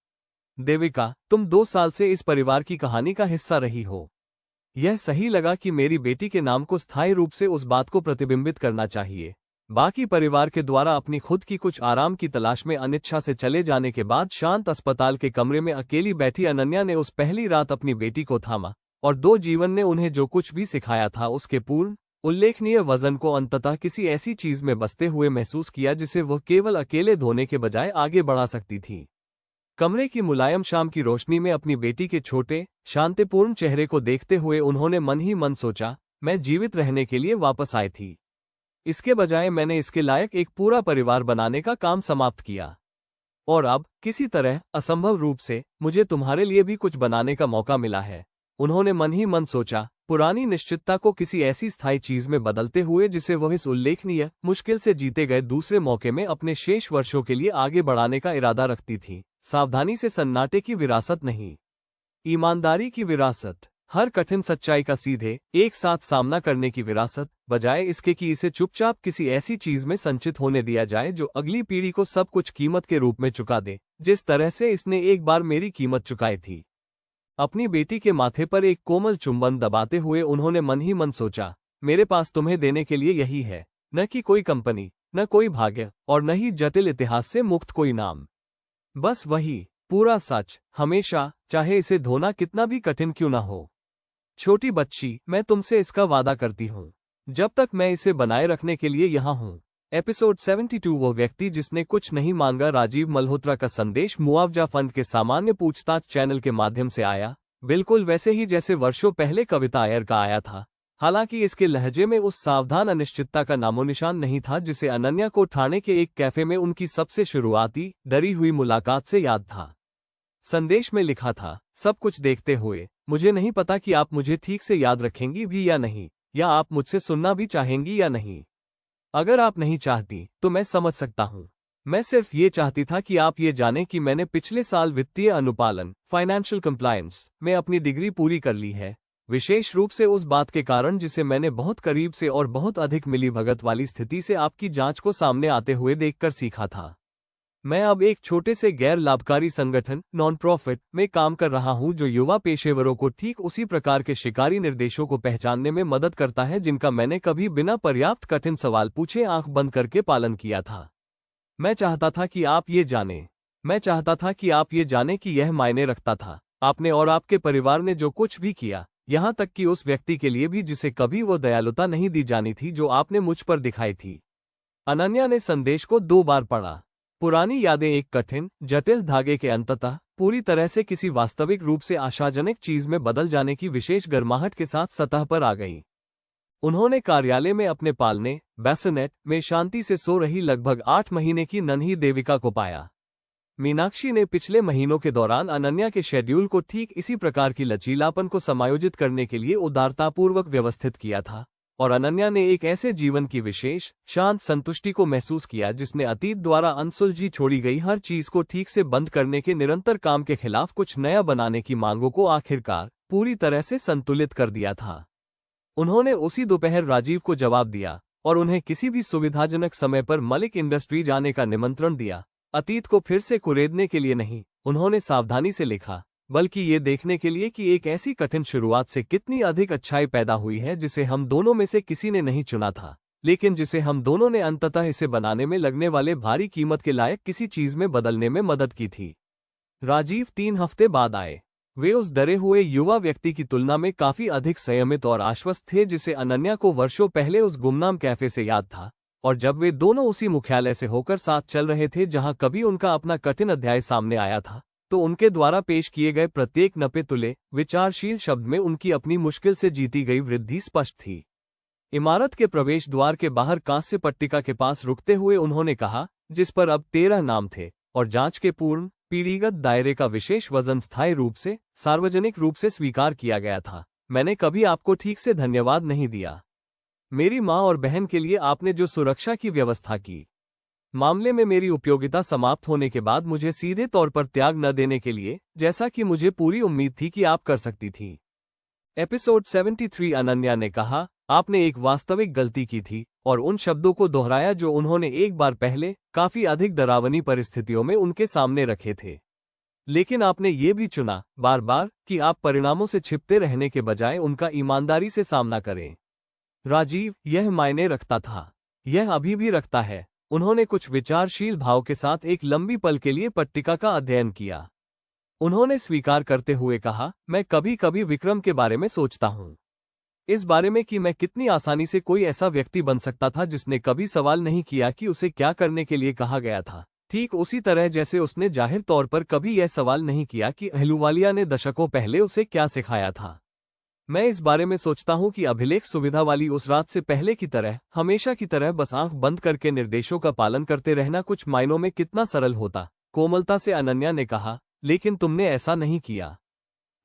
देविका, तुम 2 साल से इस परिवार की कहानी का हिस्सा रही हो। यह सही लगा कि मेरी बेटी के नाम को स्थायी रूप से उस बात को प्रतिबिंबित करना चाहिए बाकी परिवार के द्वारा अपनी खुद की कुछ आराम की तलाश में अनिच्छा से चले जाने के बाद शांत अस्पताल के कमरे में अकेली बैठी अनन्या ने उस पहली रात अपनी बेटी को थामा और दो जीवन ने उन्हें जो कुछ भी सिखाया था उसके पूर्ण उल्लेखनीय वजन को अंततः किसी ऐसी चीज में बसते हुए महसूस किया जिसे वह केवल अकेले धोने के बजाय आगे बढ़ा सकती थी। कमरे की मुलायम शाम की रोशनी में अपनी बेटी के छोटे शांतिपूर्ण चेहरे को देखते हुए उन्होंने मन ही मन सोचा, मैं जीवित रहने के लिए वापस आई थी। इसके बजाय मैंने इसके लायक एक पूरा परिवार बनाने का काम समाप्त किया और अब किसी तरह असंभव रूप से मुझे तुम्हारे लिए भी कुछ बनाने का मौका मिला है। उन्होंने मन ही मन सोचा, पुरानी निश्चितता को किसी ऐसी स्थायी चीज में बदलते हुए जिसे वह इस उल्लेखनीय मुश्किल से जीते गए दूसरे मौके में अपने शेष वर्षों के लिए आगे बढ़ाने का इरादा रखती थी। सावधानी से सन्नाटे की विरासत नहीं, ईमानदारी की विरासत, हर कठिन सच्चाई का सीधे एक साथ सामना करने की विरासत, बजाय इसके कि इसे चुपचाप किसी ऐसी चीज में संचित होने दिया जाए जो अगली पीढ़ी को सब कुछ कीमत के रूप में चुका दे, जिस तरह से इसने एक बार मेरी कीमत चुकाई थी। अपनी बेटी के माथे पर एक कोमल चुंबन दबाते हुए उन्होंने मन ही मन सोचा, मेरे पास तुम्हें देने के लिए यही है, न कि कोई कंपनी, न कोई भाग्य और न ही जटिल इतिहास से मुक्त कोई नाम। बस वही पूरा सच, हमेशा, चाहे इसे धोना कितना भी कठिन क्यों न हो। छोटी बच्ची, मैं तुमसे इसका वादा करती हूँ, जब तक मैं इसे बनाए रखने के लिए यहाँ हूँ। एपिसोड 72 वो व्यक्ति जिसने कुछ नहीं मांगा। राजीव मल्होत्रा का संदेश मुआवजा फंड के सामान्य पूछताछ चैनल के माध्यम से आया, बिल्कुल वैसे ही जैसे वर्षों पहले कविता अय्यर का आया था। हालांकि इसके लहजे में उस सावधान अनिश्चितता का नामोनिशान नहीं था जिसे अनन्या को ठाणे के एक कैफे में उनकी सबसे शुरुआती डरी हुई मुलाकात से याद था। संदेश में लिखा था, सब कुछ देखते हुए मुझे नहीं पता कि आप मुझे ठीक से याद रखेंगी भी या नहीं, या आप मुझसे सुनना भी चाहेंगी या नहीं। अगर आप नहीं चाहती तो मैं समझ सकता हूँ। मैं सिर्फ ये चाहती था कि आप ये जानें कि मैंने पिछले साल वित्तीय अनुपालन फाइनेंशियल कंप्लायंस में अपनी डिग्री पूरी कर ली है, विशेष रूप से उस बात के कारण जिसे मैंने बहुत करीब से और बहुत अधिक मिलीभगत वाली स्थिति से आपकी जांच को सामने आते हुए देखकर सीखा था। मैं अब एक छोटे से गैर लाभकारी संगठन नॉन प्रॉफिट में काम कर रहा हूं जो युवा पेशेवरों को ठीक उसी प्रकार के शिकारी निर्देशों को पहचानने में मदद करता है जिनका मैंने कभी बिना पर्याप्त कठिन सवाल पूछे आंख बंद करके पालन किया था। मैं चाहता था कि आप ये जानें, मैं चाहता था कि आप ये जानें कि यह मायने रखता था। आपने और आपके परिवार ने जो कुछ भी किया, यहाँ तक कि उस व्यक्ति के लिए भी जिसे कभी वो दयालुता नहीं दी जानी थी जो आपने मुझ पर दिखाई थी। अनन्या ने संदेश को 2 बार पढ़ा। पुरानी यादें एक कठिन जटिल धागे के अंततः पूरी तरह से किसी वास्तविक रूप से आशाजनक चीज में बदल जाने की विशेष गर्माहट के साथ सतह पर आ गई। उन्होंने कार्यालय में अपने पालने बैसनेट में शांति से सो रही लगभग 8 महीने की नन्ही देविका को पाया। मीनाक्षी ने पिछले महीनों के दौरान अनन्या के शेड्यूल को ठीक इसी प्रकार की लचीलापन को समायोजित करने के लिए उदारतापूर्वक व्यवस्थित किया था और अनन्या ने एक ऐसे जीवन की विशेष शांत संतुष्टि को महसूस किया जिसने अतीत द्वारा अनसुलझी छोड़ी गई हर चीज को ठीक से बंद करने के निरंतर काम के खिलाफ कुछ नया बनाने की मांगों को आखिरकार पूरी तरह से संतुलित कर दिया था। उन्होंने उसी दोपहर राजीव को जवाब दिया और उन्हें किसी भी सुविधाजनक समय पर मलिक इंडस्ट्रीज आने का निमंत्रण दिया। अतीत को फिर से कुरेदने के लिए नहीं, उन्होंने सावधानी से लिखा, बल्कि ये देखने के लिए कि एक ऐसी कठिन शुरुआत से कितनी अधिक अच्छाई पैदा हुई है जिसे हम दोनों में से किसी ने नहीं चुना था, लेकिन जिसे हम दोनों ने अंततः इसे बनाने में लगने वाले भारी कीमत के लायक किसी चीज में बदलने में मदद की थी। राजीव 3 हफ्ते बाद आए। वे उस डरे हुए युवा व्यक्ति की तुलना में काफी अधिक संयमित और आश्वस्त थे जिसे अनन्या को वर्षों पहले उस गुमनाम कैफे से याद था, और जब वे दोनों उसी मुख्यालय से होकर साथ चल रहे थे जहां कभी उनका अपना कठिन अध्याय सामने आया था, तो उनके द्वारा पेश किए गए प्रत्येक नपे तुले विचारशील शब्द में उनकी अपनी मुश्किल से जीती गई वृद्धि स्पष्ट थी। इमारत के प्रवेश द्वार के बाहर कांस्य पट्टिका के पास रुकते हुए उन्होंने कहा, जिस पर अब 13 नाम थे और जांच के पूर्ण पीढ़ीगत दायरे का विशेष वजन स्थायी रूप से सार्वजनिक रूप से स्वीकार किया गया था, मैंने कभी आपको ठीक से धन्यवाद नहीं दिया। मेरी माँ और बहन के लिए आपने जो सुरक्षा की व्यवस्था की, मामले में मेरी उपयोगिता समाप्त होने के बाद मुझे सीधे तौर पर त्याग न देने के लिए, जैसा कि मुझे पूरी उम्मीद थी कि आप कर सकती थी। एपिसोड 73 अनन्या ने कहा, आपने एक वास्तविक गलती की थी और उन शब्दों को दोहराया जो उन्होंने एक बार पहले काफी अधिक डरावनी परिस्थितियों में उनके सामने रखे थे। लेकिन आपने ये भी चुना बार बार कि आप परिणामों से छिपते रहने के बजाय उनका ईमानदारी से सामना करें। राजीव, यह मायने रखता था। यह अभी भी रखता है। उन्होंने कुछ विचारशील भाव के साथ एक लंबी पल के लिए पट्टिका का अध्ययन किया। उन्होंने स्वीकार करते हुए कहा, मैं कभी कभी विक्रम के बारे में सोचता हूँ। इस बारे में कि मैं कितनी आसानी से कोई ऐसा व्यक्ति बन सकता था जिसने कभी सवाल नहीं किया कि उसे क्या करने के लिए कहा गया था, ठीक उसी तरह जैसे उसने जाहिर तौर पर कभी यह सवाल नहीं किया कि अहलूवालिया ने दशकों पहले उसे क्या सिखाया था। मैं इस बारे में सोचता हूं कि अभिलेख सुविधा वाली उस रात से पहले की तरह, हमेशा की तरह बस आंख बंद करके निर्देशों का पालन करते रहना कुछ मायनों में कितना सरल होता, कोमलता से अनन्या ने कहा। लेकिन तुमने ऐसा नहीं किया।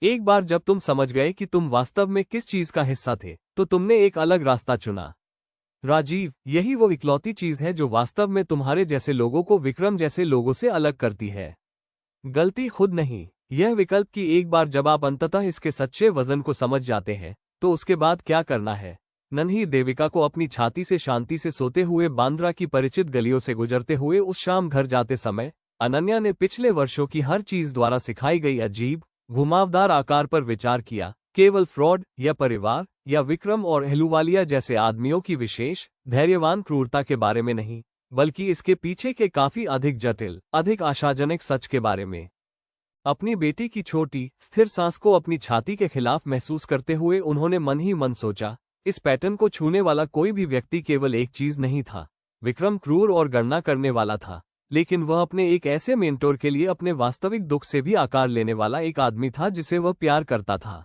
एक बार जब तुम समझ गए कि तुम वास्तव में किस चीज का हिस्सा थे, तो तुमने एक अलग रास्ता चुना। राजीव, यही वो इकलौती चीज है जो वास्तव में तुम्हारे जैसे लोगों को विक्रम जैसे लोगों से अलग करती है। गलती खुद नहीं, यह विकल्प कि एक बार जब आप अंततः इसके सच्चे वजन को समझ जाते हैं, तो उसके बाद क्या करना है। नन्ही देविका को अपनी छाती से शांति से सोते हुए बांद्रा की परिचित गलियों से गुजरते हुए उस शाम घर जाते समय अनन्या ने पिछले वर्षों की हर चीज द्वारा सिखाई गई अजीब, घुमावदार आकार पर विचार किया। केवल फ्रॉड या परिवार या विक्रम और अहलूवालिया जैसे आदमियों की विशेष, धैर्यवान क्रूरता के बारे में नहीं, बल्कि इसके पीछे के काफी अधिक जटिल, अधिक आशाजनक सच के बारे में। अपनी बेटी की छोटी, स्थिर सांस को अपनी छाती के खिलाफ महसूस करते हुए उन्होंने मन ही मन सोचा, इस पैटर्न को छूने वाला कोई भी व्यक्ति केवल एक चीज नहीं था। विक्रम क्रूर और गणना करने वाला था, लेकिन वह अपने एक ऐसे मेंटोर के लिए अपने वास्तविक दुख से भी आकार लेने वाला एक आदमी था जिसे वह प्यार करता था।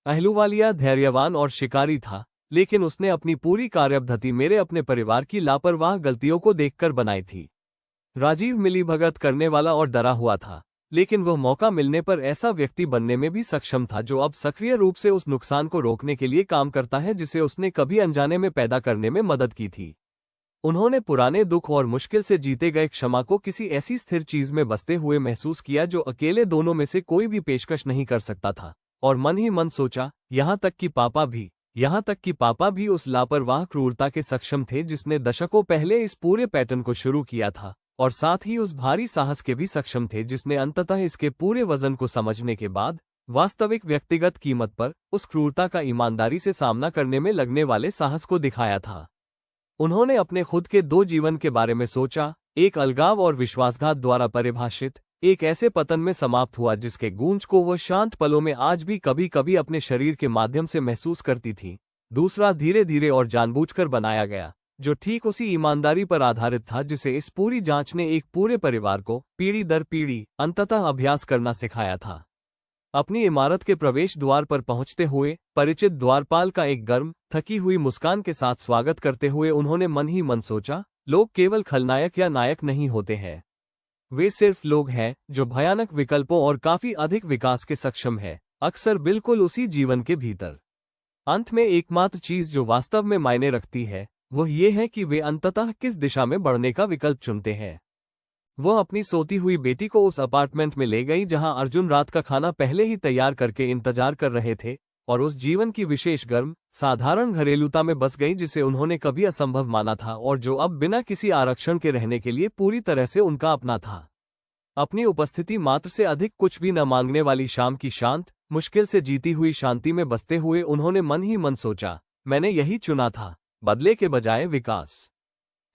अहलूवालिया धैर्यवान और शिकारी था, लेकिन उसने अपनी पूरी कार्यपद्धति मेरे अपने परिवार की लापरवाह गलतियों को देखकर बनाई थी। राजीव मिलीभगत करने वाला और डरा हुआ था, लेकिन वह मौका मिलने पर ऐसा व्यक्ति बनने में भी सक्षम था जो अब सक्रिय रूप से उस नुकसान को रोकने के लिए काम करता है जिसे उसने कभी अनजाने में पैदा करने में मदद की थी। उन्होंने पुराने दुख और मुश्किल से जीते गए क्षमा को किसी ऐसी स्थिर चीज में बसते हुए महसूस किया जो अकेले दोनों में से कोई भी पेशकश नहीं कर सकता था, और मन ही मन सोचा, यहाँ तक कि पापा भी उस लापरवाह क्रूरता के सक्षम थे जिसने दशकों पहले इस पूरे पैटर्न को शुरू किया था, और साथ ही उस भारी साहस के भी सक्षम थे जिसने अंततः इसके पूरे वजन को समझने के बाद वास्तविक व्यक्तिगत कीमत पर उस क्रूरता का ईमानदारी से सामना करने में लगने वाले साहस को दिखाया था। उन्होंने अपने खुद के दो जीवन के बारे में सोचा, एक अलगाव और विश्वासघात द्वारा परिभाषित, एक ऐसे पतन में समाप्त हुआ जिसके गूंज को वह शांत पलों में आज भी कभी कभी अपने शरीर के माध्यम से महसूस करती थी। दूसरा धीरे धीरे और जानबूझकर बनाया गया, जो ठीक उसी ईमानदारी पर आधारित था जिसे इस पूरी जांच ने एक पूरे परिवार को पीढ़ी दर पीढ़ी अंततः अभ्यास करना सिखाया था। अपनी इमारत के प्रवेश द्वार पर पहुंचते हुए परिचित द्वारपाल का एक गर्म, थकी हुई मुस्कान के साथ स्वागत करते हुए उन्होंने मन ही मन सोचा, लोग केवल खलनायक या नायक नहीं होते हैं, वे सिर्फ लोग हैं जो भयानक विकल्पों और काफी अधिक विकास के सक्षम है, अक्सर बिल्कुल उसी जीवन के भीतर। अंत में एकमात्र चीज जो वास्तव में मायने रखती है वह ये है कि वे अंततः किस दिशा में बढ़ने का विकल्प चुनते हैं। वह अपनी सोती हुई बेटी को उस अपार्टमेंट में ले गई जहां अर्जुन रात का खाना पहले ही तैयार करके इंतजार कर रहे थे, और उस जीवन की विशेष गर्म, साधारण घरेलूता में बस गई जिसे उन्होंने कभी असंभव माना था और जो अब बिना किसी आरक्षण के रहने के लिए पूरी तरह से उनका अपना था। अपनी उपस्थिति मात्र से अधिक कुछ भी न मांगने वाली शाम की शांत, मुश्किल से जीती हुई शांति में बसते हुए उन्होंने मन ही मन सोचा, मैंने यही चुना था, बदले के बजाय विकास,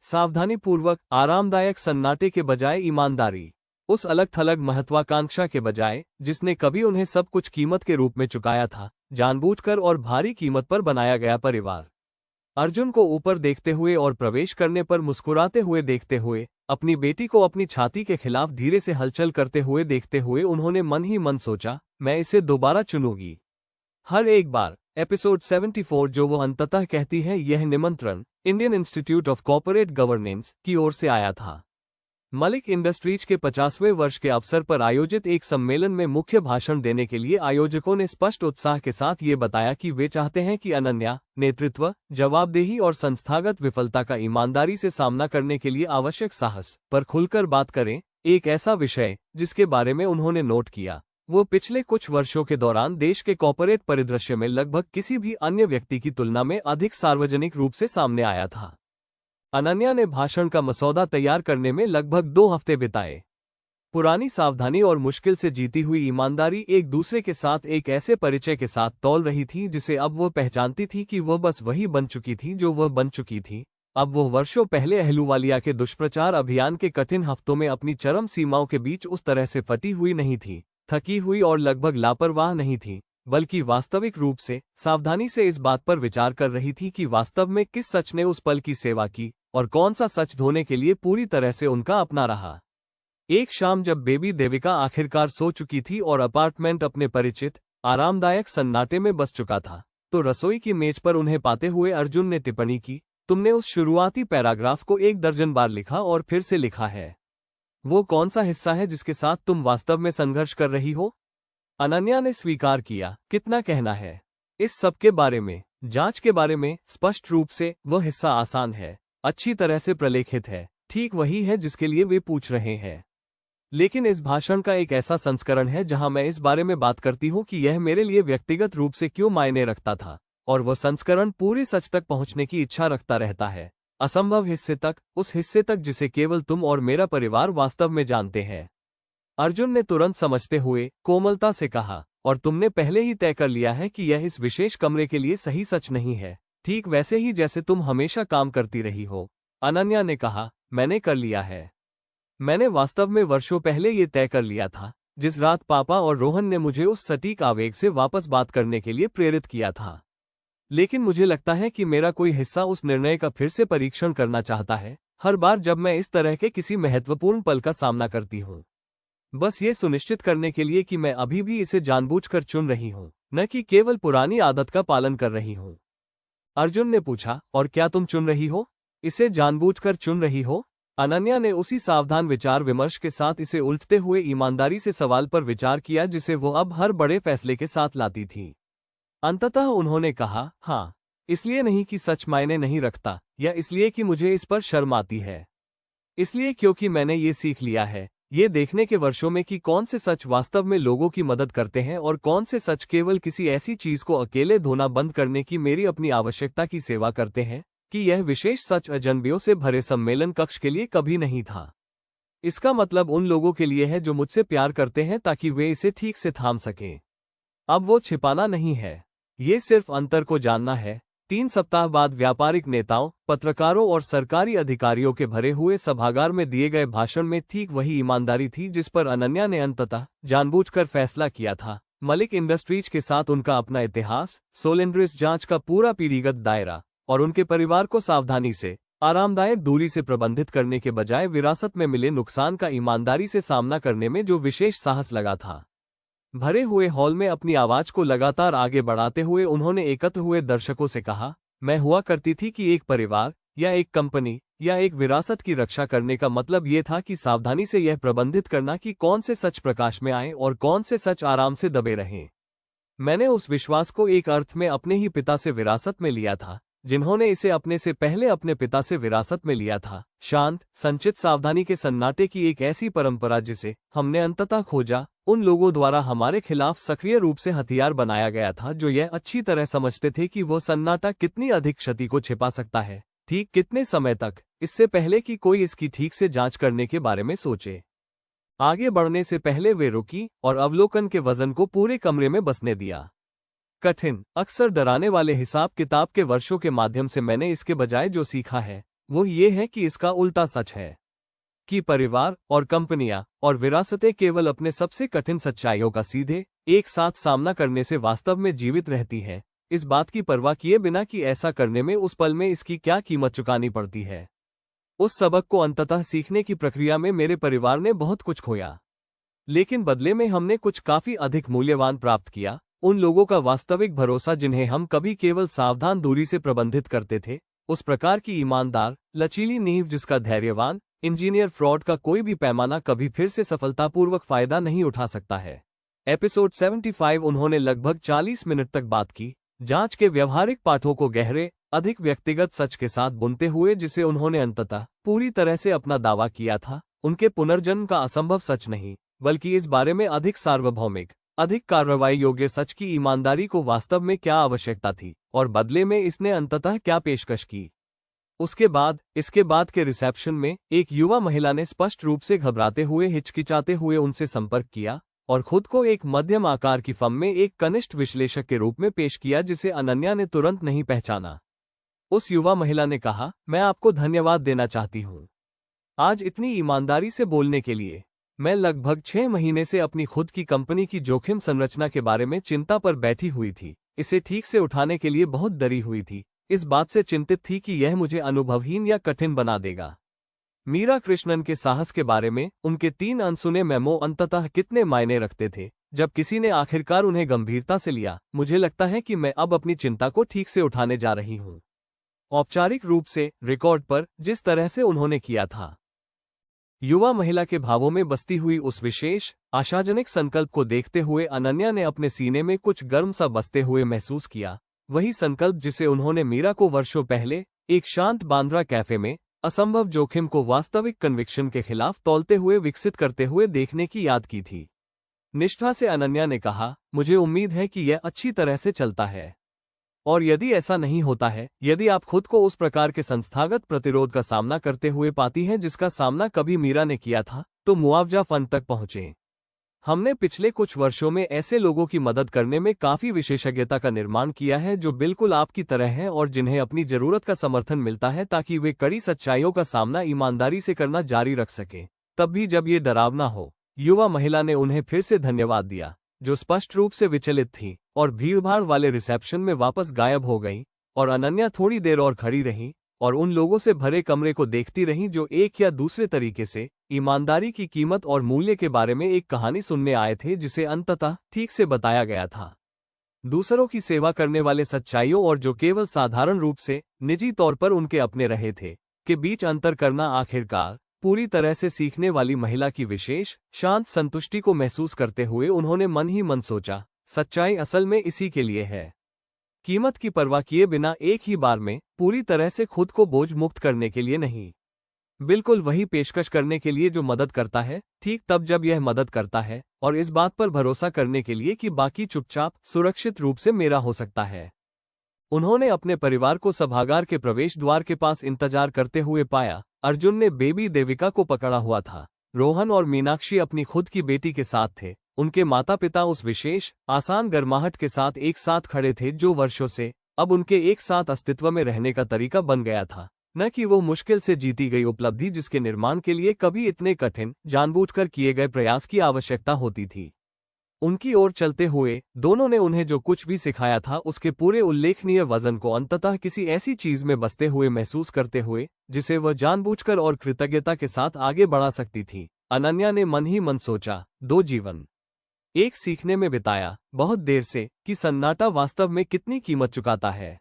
सावधानीपूर्वक, आरामदायक सन्नाटे के बजाय ईमानदारी, उस अलग थलग महत्वाकांक्षा के बजाय जिसने कभी उन्हें सब कुछ कीमत के रूप में चुकाया था, जानबूझकर और भारी कीमत पर बनाया गया परिवार। अर्जुन को ऊपर देखते हुए और प्रवेश करने पर मुस्कुराते हुए देखते हुए, अपनी बेटी को अपनी छाती के खिलाफ धीरे से हलचल करते हुए देखते हुए उन्होंने मन ही मन सोचा, मैं इसे दोबारा चुनूंगी। हर एक बार। एपिसोड 74 जो वो अंततः कहती है, यह निमंत्रण Indian institute of corporate governance की ओर से आया था। मलिक इंडस्ट्रीज के 50वें वर्ष के अवसर पर आयोजित एक सम्मेलन में मुख्य भाषण देने के लिए आयोजकों ने स्पष्ट उत्साह के साथ ये बताया कि वे चाहते हैं कि अनन्या नेतृत्व, जवाबदेही और संस्थागत विफलता का ईमानदारी से सामना करने के लिए आवश्यक साहस पर खुलकर बात करें, एक ऐसा विषय जिसके बारे में उन्होंने नोट किया वो पिछले कुछ वर्षों के दौरान देश के कॉर्पोरेट परिदृश्य में लगभग किसी भी अन्य व्यक्ति की तुलना में अधिक सार्वजनिक रूप से सामने आया था। अनन्या ने भाषण का मसौदा तैयार करने में लगभग 2 हफ्ते बिताए। पुरानी सावधानी और मुश्किल से जीती हुई ईमानदारी एक दूसरे के साथ एक ऐसे परिचय के साथ तौल रही थी जिसे अब वह पहचानती थी कि वह बस वही बन चुकी थी जो वह बन चुकी थी, अब वो वर्षों पहले अहलूवालिया के दुष्प्रचार अभियान के कठिन हफ्तों में अपनी चरम सीमाओं के बीच उस तरह से फटी हुई नहीं थी, थकी हुई और लगभग लापरवाह नहीं थी, बल्कि वास्तविक रूप से सावधानी से इस बात पर विचार कर रही थी कि वास्तव में किस सच ने उस पल की सेवा की और कौन सा सच धोने के लिए पूरी तरह से उनका अपना रहा। एक शाम जब बेबी देविका आखिरकार सो चुकी थी और अपार्टमेंट अपने परिचित आरामदायक सन्नाटे में बस चुका था, तो रसोई की मेज पर उन्हें पाते हुए अर्जुन ने टिप्पणी की, तुमने उस शुरुआती पैराग्राफ को 1 दर्जन बार लिखा और फिर से लिखा है। वो कौन सा हिस्सा है जिसके साथ तुम वास्तव में संघर्ष कर रही हो? अनन्या ने स्वीकार किया, कितना कहना है इस सब के बारे में? जांच के बारे में? स्पष्ट रूप से वह हिस्सा आसान है, अच्छी तरह से प्रलेखित है, ठीक वही है जिसके लिए वे पूछ रहे हैं। लेकिन इस भाषण का एक ऐसा संस्करण है जहां मैं इस बारे में बात करती हूं कि यह मेरे लिए व्यक्तिगत रूप से क्यों मायने रखता था, और वह संस्करण पूरे सच तक पहुंचने की इच्छा रखता रहता है, असंभव हिस्से तक, उस हिस्से तक जिसे केवल तुम और मेरा परिवार वास्तव में जानते हैं। अर्जुन ने तुरंत समझते हुए कोमलता से कहा, और तुमने पहले ही तय कर लिया है कि यह इस विशेष कमरे के लिए सही सच नहीं है, ठीक वैसे ही जैसे तुम हमेशा काम करती रही हो। अनन्या ने कहा, मैंने कर लिया है। मैंने वास्तव में वर्षों पहले ये तय कर लिया था, जिस रात पापा और रोहन ने मुझे उस सटीक आवेग से वापस बात करने के लिए प्रेरित किया था। लेकिन मुझे लगता है कि मेरा कोई हिस्सा उस निर्णय का फिर से परीक्षण करना चाहता है, हर बार जब मैं इस तरह के किसी महत्वपूर्ण पल का सामना करती हूँ, बस ये सुनिश्चित करने के लिए कि मैं अभी भी इसे जानबूझकर चुन रही हूँ, न कि केवल पुरानी आदत का पालन कर रही हूँ। अर्जुन ने पूछा, और क्या तुम चुन रही हो? इसे जानबूझकर चुन रही हो? अनन्या ने उसी सावधान विचार विमर्श के साथ इसे उलटते हुए ईमानदारी से सवाल पर विचार किया जिसे वो अब हर बड़े फैसले के साथ लाती थी। अंततः उन्होंने कहा, हाँ, इसलिए नहीं कि सच मायने नहीं रखता, या इसलिए कि मुझे इस पर शर्म आती है। इसलिए क्योंकि मैंने ये सीख लिया है, ये देखने के वर्षों में, कि कौन से सच वास्तव में लोगों की मदद करते हैं और कौन से सच केवल किसी ऐसी चीज को अकेले धोना बंद करने की मेरी अपनी आवश्यकता की सेवा करते हैं, कि यह विशेष सच अजनबियों से भरे सम्मेलन कक्ष के लिए कभी नहीं था। इसका मतलब उन लोगों के लिए है जो मुझसे प्यार करते हैं, ताकि वे इसे ठीक से थाम सकें। अब वो छिपाना नहीं है, ये सिर्फ अंतर को जानना है। 3 सप्ताह बाद व्यापारिक नेताओं, पत्रकारों और सरकारी अधिकारियों के भरे हुए सभागार में दिए गए भाषण में ठीक वही ईमानदारी थी जिस पर अनन्या ने अंततः जानबूझकर फैसला किया था। मलिक इंडस्ट्रीज के साथ उनका अपना इतिहास, सोलिंड्रिस जांच का पूरा पीढ़ीगत दायरा, और उनके परिवार को सावधानी से, आरामदायक दूरी से प्रबंधित करने के बजाय विरासत में मिले नुकसान का ईमानदारी से सामना करने में जो विशेष साहस लगा था। भरे हुए हॉल में अपनी आवाज को लगातार आगे बढ़ाते हुए उन्होंने एकत्र हुए दर्शकों से कहा, मैं हुआ करती थी कि एक परिवार या एक कंपनी या एक विरासत की रक्षा करने का मतलब ये था कि सावधानी से यह प्रबंधित करना कि कौन से सच प्रकाश में आए और कौन से सच आराम से दबे रहें। मैंने उस विश्वास को एक अर्थ में अपने ही पिता से विरासत में लिया था, जिन्होंने इसे अपने से पहले अपने पिता से विरासत में लिया था। शांत, संचित सावधानी के सन्नाटे की एक ऐसी परंपरा जिसे हमने अंततः खोजा, उन लोगों द्वारा हमारे खिलाफ सक्रिय रूप से हथियार बनाया गया था जो यह अच्छी तरह समझते थे कि वो सन्नाटा कितनी अधिक क्षति को छिपा सकता है, ठीक कितने समय तक, इससे पहले कि कोई इसकी ठीक से जांच करने के बारे में सोचे। आगे बढ़ने से पहले वे रुकी और अवलोकन के वजन को पूरे कमरे में बसने दिया। कठिन, अक्सर डराने वाले हिसाब किताब के वर्षों के माध्यम से मैंने इसके बजाय जो सीखा है वो ये है कि इसका उल्टा सच है, कि परिवार और कंपनियां और विरासतें केवल अपने सबसे कठिन सच्चाइयों का सीधे एक साथ सामना करने से वास्तव में जीवित रहती है, इस बात की परवाह किए बिना कि ऐसा करने में उस पल में इसकी क्या कीमत चुकानी पड़ती है। उस सबक को अंततः सीखने की प्रक्रिया में मेरे परिवार ने बहुत कुछ खोया, लेकिन बदले में हमने कुछ काफी अधिक मूल्यवान प्राप्त किया। उन लोगों का वास्तविक भरोसा जिन्हें हम कभी केवल सावधान दूरी से प्रबंधित करते थे, उस प्रकार की ईमानदार, लचीली नींव जिसका धैर्यवान इंजीनियर फ्रॉड का कोई भी पैमाना कभी फिर से सफलतापूर्वक फायदा नहीं उठा सकता है। एपिसोड 75 उन्होंने लगभग 40 मिनट तक बात की, जांच के व्यवहारिक पाठों को गहरे, अधिक व्यक्तिगत सच के साथ बुनते हुए जिसे उन्होंने अंततः पूरी तरह से अपना दावा किया था, उनके पुनर्जन्म का असंभव सच नहीं, बल्कि इस बारे में अधिक सार्वभौमिक, अधिक कार्रवाई योग्य सच की ईमानदारी को वास्तव में क्या आवश्यकता थी और बदले में इसने अंततः क्या पेशकश की। इसके बाद के रिसेप्शन में एक युवा महिला ने स्पष्ट रूप से घबराते हुए, हिचकिचाते हुए उनसे संपर्क किया और खुद को एक मध्यम आकार की फर्म में एक कनिष्ठ विश्लेषक के रूप में पेश किया जिसे अनन्या ने तुरंत नहीं पहचाना। उस युवा महिला ने कहा, मैं आपको धन्यवाद देना चाहती हूँ आज इतनी ईमानदारी से बोलने के लिए। मैं लगभग 6 महीने से अपनी खुद की कंपनी की जोखिम संरचना के बारे में चिंता पर बैठी हुई थी। इसे ठीक से उठाने के लिए बहुत डरी हुई थी। इस बात से चिंतित थी कि यह मुझे अनुभवहीन या कठिन बना देगा। मीरा कृष्णन के साहस के बारे में उनके 3 अनसुने मेमो अंततः कितने मायने रखते थे। जब किसी ने आखिरकार उन्हें गंभीरता से लिया, मुझे लगता है कि मैं अब अपनी चिंता को ठीक से उठाने जा रही हूँ। औपचारिक रूप से रिकॉर्ड पर जिस तरह से उन्होंने किया था। युवा महिला के भावों में बसती हुई उस विशेष आशाजनक संकल्प को देखते हुए अनन्या ने अपने सीने में कुछ गर्म सा बसते हुए महसूस किया। वही संकल्प जिसे उन्होंने मीरा को वर्षों पहले एक शांत बांद्रा कैफे में असंभव जोखिम को वास्तविक कन्विक्शन के खिलाफ तौलते हुए विकसित करते हुए देखने की याद की थी। निष्ठा से अनन्या ने कहा, मुझे उम्मीद है कि यह अच्छी तरह से चलता है। और यदि ऐसा नहीं होता है, यदि आप खुद को उस प्रकार के संस्थागत प्रतिरोध का सामना करते हुए पाती हैं जिसका सामना कभी मीरा ने किया था, तो मुआवजा फंड तक पहुंचें। हमने पिछले कुछ वर्षों में ऐसे लोगों की मदद करने में काफी विशेषज्ञता का निर्माण किया है जो बिल्कुल आपकी तरह हैं और जिन्हें अपनी जरूरत का समर्थन मिलता है ताकि वे कड़ी सच्चाइयों का सामना ईमानदारी से करना जारी रख सकें, तब भी जब ये डरावना हो। युवा महिला ने उन्हें फिर से धन्यवाद दिया, जो स्पष्ट रूप से विचलित थी, और भीड़भाड़ वाले रिसेप्शन में वापस गायब हो गई। और अनन्या थोड़ी देर और खड़ी रही और उन लोगों से भरे कमरे को देखती रही जो एक या दूसरे तरीके से ईमानदारी की कीमत और मूल्य के बारे में एक कहानी सुनने आए थे जिसे अंततः ठीक से बताया गया था। दूसरों की सेवा करने वाले सच्चाइयों और जो केवल साधारण रूप से निजी तौर पर उनके अपने रहे थे के बीच अंतर करना आखिरकार पूरी तरह से सीखने वाली महिला की विशेष शांत संतुष्टि को महसूस करते हुए उन्होंने मन ही मन सोचा, सच्चाई असल में इसी के लिए है। कीमत की परवाह किए बिना एक ही बार में पूरी तरह से खुद को बोझ मुक्त करने के लिए नहीं, बिल्कुल वही पेशकश करने के लिए जो मदद करता है, ठीक तब जब यह मदद करता है, और इस बात पर भरोसा करने के लिए कि बाकी चुपचाप सुरक्षित रूप से मेरा हो सकता है। उन्होंने अपने परिवार को सभागार के प्रवेश द्वार के पास इंतजार करते हुए पाया। अर्जुन ने बेबी देविका को पकड़ा हुआ था। रोहन और मीनाक्षी अपनी खुद की बेटी के साथ थे। उनके माता पिता उस विशेष आसान गर्माहट के साथ एक साथ खड़े थे जो वर्षों से अब उनके एक साथ अस्तित्व में रहने का तरीका बन गया था, न कि वो मुश्किल से जीती गई उपलब्धि जिसके निर्माण के लिए कभी इतने कठिन जानबूझकर किए गए प्रयास की आवश्यकता होती थी। उनकी ओर चलते हुए दोनों ने उन्हें जो कुछ भी सिखाया था उसके पूरे उल्लेखनीय वजन को अंततः किसी ऐसी चीज में बसते हुए महसूस करते हुए जिसे वह जानबूझकर और कृतज्ञता के साथ आगे बढ़ा सकती थी। अनन्या ने मन ही मन सोचा, 2 जीवन, एक सीखने में बिताया बहुत देर से कि सन्नाटा वास्तव में कितनी कीमत चुकाता है।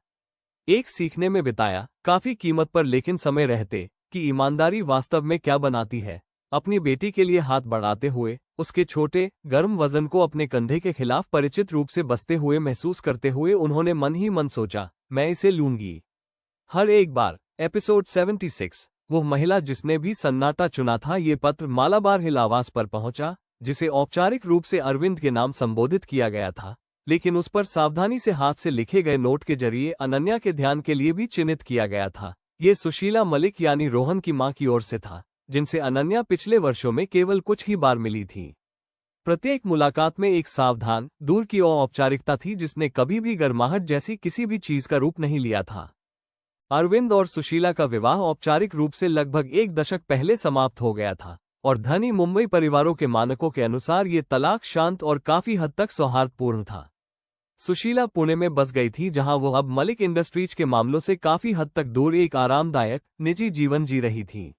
एक सीखने में बिताया काफी कीमत पर, लेकिन समय रहते कि ईमानदारी वास्तव में क्या बनाती है। अपनी बेटी के लिए हाथ बढ़ाते हुए उसके छोटे गर्म वजन को अपने कंधे के खिलाफ परिचित रूप से बसते हुए महसूस करते हुए उन्होंने मन ही मन सोचा, मैं इसे लूंगी। हर एक बार। एपिसोड 76। वो महिला जिसने भी सन्नाटा चुना था। ये पत्र मालाबार हिल आवास पर पहुंचा, जिसे औपचारिक रूप से अरविंद के नाम संबोधित किया गया था, लेकिन उस पर सावधानी से हाथ से लिखे गए नोट के जरिए अनन्या के ध्यान के लिए भी चिन्हित किया गया था। ये सुशीला मलिक यानी रोहन की मां की ओर से था, जिनसे अनन्या पिछले वर्षों में केवल कुछ ही बार मिली थी। प्रत्येक मुलाकात में एक सावधान, दूर की औपचारिकता थी जिसने कभी भी गर्माहट जैसी किसी भी चीज का रूप नहीं लिया था। अरविंद और सुशीला का विवाह औपचारिक रूप से लगभग 1 दशक पहले समाप्त हो गया था, और धनी मुंबई परिवारों के मानकों के अनुसार ये तलाक शांत और काफी हद तक सौहार्दपूर्ण था। सुशीला पुणे में बस गई थी, जहां वो अब मलिक इंडस्ट्रीज के मामलों से काफी हद तक दूर एक आरामदायक निजी जीवन जी रही थी।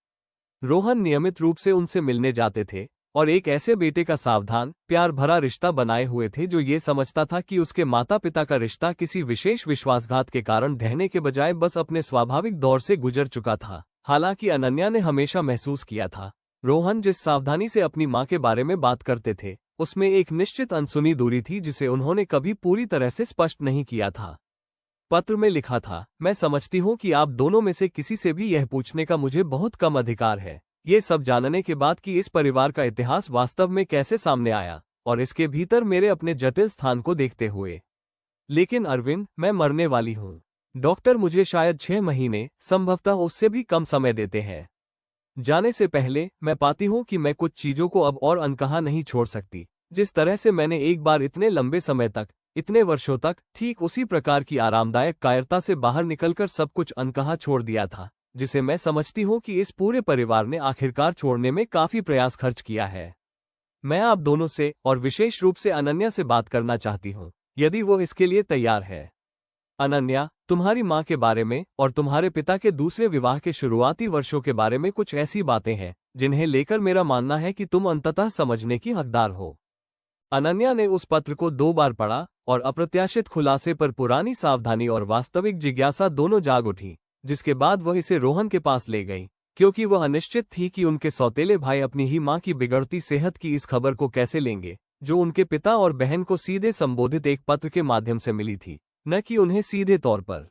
रोहन नियमित रूप से उनसे मिलने जाते थे और एक ऐसे बेटे का सावधान प्यार भरा रिश्ता बनाए हुए थे जो ये समझता था कि उसके माता पिता का रिश्ता किसी विशेष विश्वासघात के कारण ढहने के बजाय बस अपने स्वाभाविक दौर से गुजर चुका था। हालांकि अनन्या ने हमेशा महसूस किया था, रोहन जिस सावधानी से अपनी मां के बारे में बात करते थे उसमें एक निश्चित अनसुनी दूरी थी जिसे उन्होंने कभी पूरी तरह से स्पष्ट नहीं किया था। पत्र में लिखा था, मैं समझती हूं कि आप दोनों में से किसी से भी यह पूछने का मुझे बहुत कम अधिकार है, ये सब जानने के बाद कि इस परिवार का इतिहास वास्तव में कैसे सामने आया और इसके भीतर मेरे अपने जटिल स्थान को देखते हुए। लेकिन अरविंद, मैं मरने वाली हूं। डॉक्टर मुझे शायद 6 महीने, संभवतः उससे भी कम समय देते हैं। जाने से पहले मैं पाती हूं कि मैं कुछ चीजों को अब और अनकहा नहीं छोड़ सकती। जिस तरह से मैंने एक बार इतने लंबे समय तक इतने वर्षों तक ठीक उसी प्रकार की आरामदायक कायरता से बाहर निकलकर सब कुछ अनकहा छोड़ दिया था, जिसे मैं समझती हूँ कि इस पूरे परिवार ने आखिरकार छोड़ने में काफी प्रयास खर्च किया है। मैं आप दोनों से और विशेष रूप से अनन्या से बात करना चाहती हूँ, यदि वो इसके लिए तैयार है। अनन्या, तुम्हारी माँ के बारे में और तुम्हारे पिता के दूसरे विवाह के शुरुआती वर्षों के बारे में कुछ ऐसी बातें हैं जिन्हें लेकर मेरा मानना है कि तुम अंततः समझने की हकदार हो। अनन्या ने उस पत्र को 2 बार पढ़ा और अप्रत्याशित खुलासे पर पुरानी सावधानी और वास्तविक जिज्ञासा दोनों जाग उठी, जिसके बाद वह इसे रोहन के पास ले गई, क्योंकि वह अनिश्चित थी कि उनके सौतेले भाई अपनी ही मां की बिगड़ती सेहत की इस खबर को कैसे लेंगे, जो उनके पिता और बहन को सीधे संबोधित एक पत्र के माध्यम से मिली थी, न कि उन्हें सीधे तौर पर।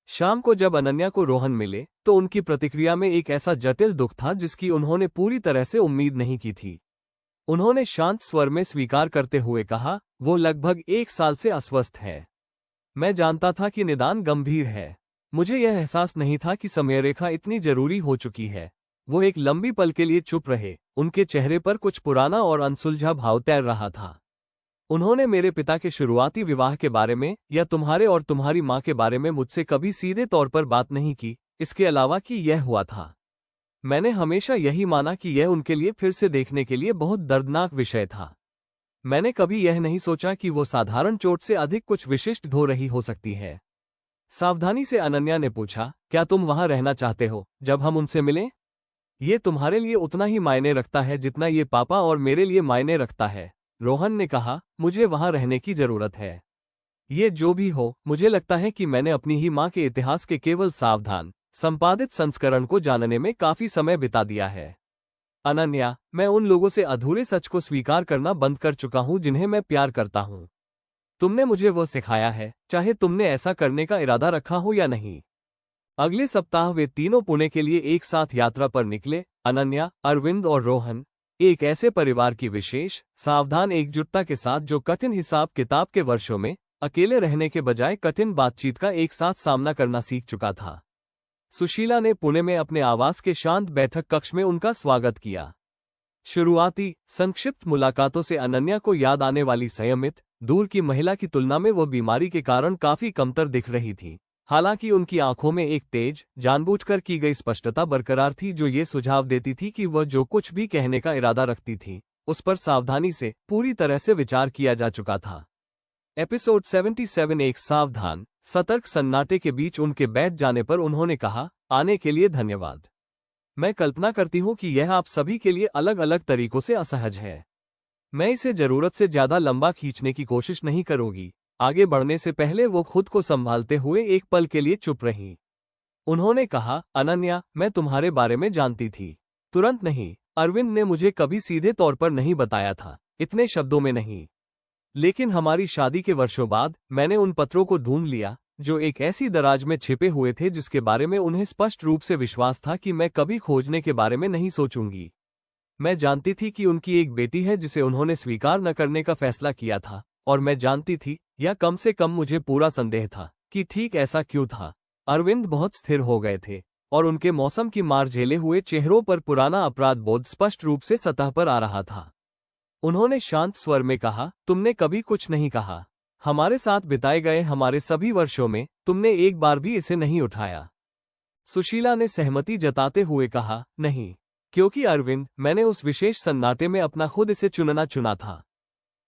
शाम को जब अनन्या को रोहन मिले तो उनकी प्रतिक्रिया में एक ऐसा जटिल दुख था जिसकी उन्होंने पूरी तरह से उम्मीद नहीं की थी। उन्होंने शांत स्वर में स्वीकार करते हुए कहा, वो लगभग 1 साल से अस्वस्थ है। मैं जानता था कि निदान गंभीर है। मुझे यह एहसास नहीं था कि समयरेखा इतनी जरूरी हो चुकी है। वो एक लंबी पल के लिए चुप रहे, उनके चेहरे पर कुछ पुराना और अनसुलझा भाव तैर रहा था। उन्होंने मेरे पिता के शुरुआती विवाह के बारे में या तुम्हारे और तुम्हारी माँ के बारे में मुझसे कभी सीधे तौर पर बात नहीं की, इसके अलावा कि यह हुआ था। मैंने हमेशा यही माना कि यह उनके लिए फिर से देखने के लिए बहुत दर्दनाक विषय था। मैंने कभी यह नहीं सोचा कि वो साधारण चोट से अधिक कुछ विशिष्ट धो रही हो सकती है। सावधानी से अनन्या ने पूछा, क्या तुम वहां रहना चाहते हो जब हम उनसे मिलें? ये तुम्हारे लिए उतना ही मायने रखता है जितना ये पापा और मेरे लिए मायने रखता है, रोहन ने कहा। मुझे वहां रहने की जरूरत है। ये जो भी हो, मुझे लगता है कि मैंने अपनी ही मां के इतिहास के केवल सावधान संपादित संस्करण को जानने में काफी समय बिता दिया है। अनन्या, मैं उन लोगों से अधूरे सच को स्वीकार करना बंद कर चुका हूं जिन्हें मैं प्यार करता हूं। तुमने मुझे वो सिखाया है, चाहे तुमने ऐसा करने का इरादा रखा हो या नहीं। अगले सप्ताह वे तीनों पुणे के लिए एक साथ यात्रा पर निकले। अनन्या, अरविंद और रोहन, एक ऐसे परिवार की विशेष सावधान एकजुटता के साथ जो कठिन हिसाब किताब के वर्षों में अकेले रहने के बजाय कठिन बातचीत का एक साथ सामना करना सीख चुका था। सुशीला ने पुणे में अपने आवास के शांत बैठक कक्ष में उनका स्वागत किया। शुरुआती संक्षिप्त मुलाकातों से अनन्या को याद आने वाली संयमित, दूर की महिला की तुलना में वह बीमारी के कारण काफी कमतर दिख रही थी। हालांकि उनकी आंखों में एक तेज, जानबूझकर की गई स्पष्टता बरकरार थी जो ये सुझाव देती थी कि वह जो कुछ भी कहने का इरादा रखती थी, उस पर सावधानी से पूरी तरह से विचार किया जा चुका था। एपिसोड 77 एक सावधान, सतर्क सन्नाटे के बीच उनके बैठ जाने पर उन्होंने कहा, आने के लिए धन्यवाद। मैं कल्पना करती हूँ कि यह आप सभी के लिए अलग अलग तरीकों से असहज है। मैं इसे जरूरत से ज्यादा लंबा खींचने की कोशिश नहीं करूंगी। आगे बढ़ने से पहले वो खुद को संभालते हुए एक पल के लिए चुप रहीं। उन्होंने कहा, अनन्या, मैं तुम्हारे बारे में जानती थी। तुरंत नहीं, अरविंद ने मुझे कभी सीधे तौर पर नहीं बताया था, इतने शब्दों में नहीं। लेकिन हमारी शादी के वर्षों बाद मैंने उन पत्रों को ढूंढ लिया जो एक ऐसी दराज में छिपे हुए थे जिसके बारे में उन्हें स्पष्ट रूप से विश्वास था कि मैं कभी खोजने के बारे में नहीं सोचूंगी। मैं जानती थी कि उनकी एक बेटी है जिसे उन्होंने स्वीकार न करने का फैसला किया था, और मैं जानती थी, या कम से कम मुझे पूरा संदेह था, कि ठीक ऐसा क्यों था। अरविंद बहुत स्थिर हो गए थे और उनके मौसम की मार झेले हुए चेहरों पर पुराना अपराध बोध स्पष्ट रूप से सतह पर आ रहा था। उन्होंने शांत स्वर में कहा, तुमने कभी कुछ नहीं कहा। हमारे साथ बिताए गए हमारे सभी वर्षों में तुमने एक बार भी इसे नहीं उठाया। सुशीला ने सहमति जताते हुए कहा, नहीं, क्योंकि अरविंद, मैंने उस विशेष सन्नाटे में अपना खुद इसे चुना था।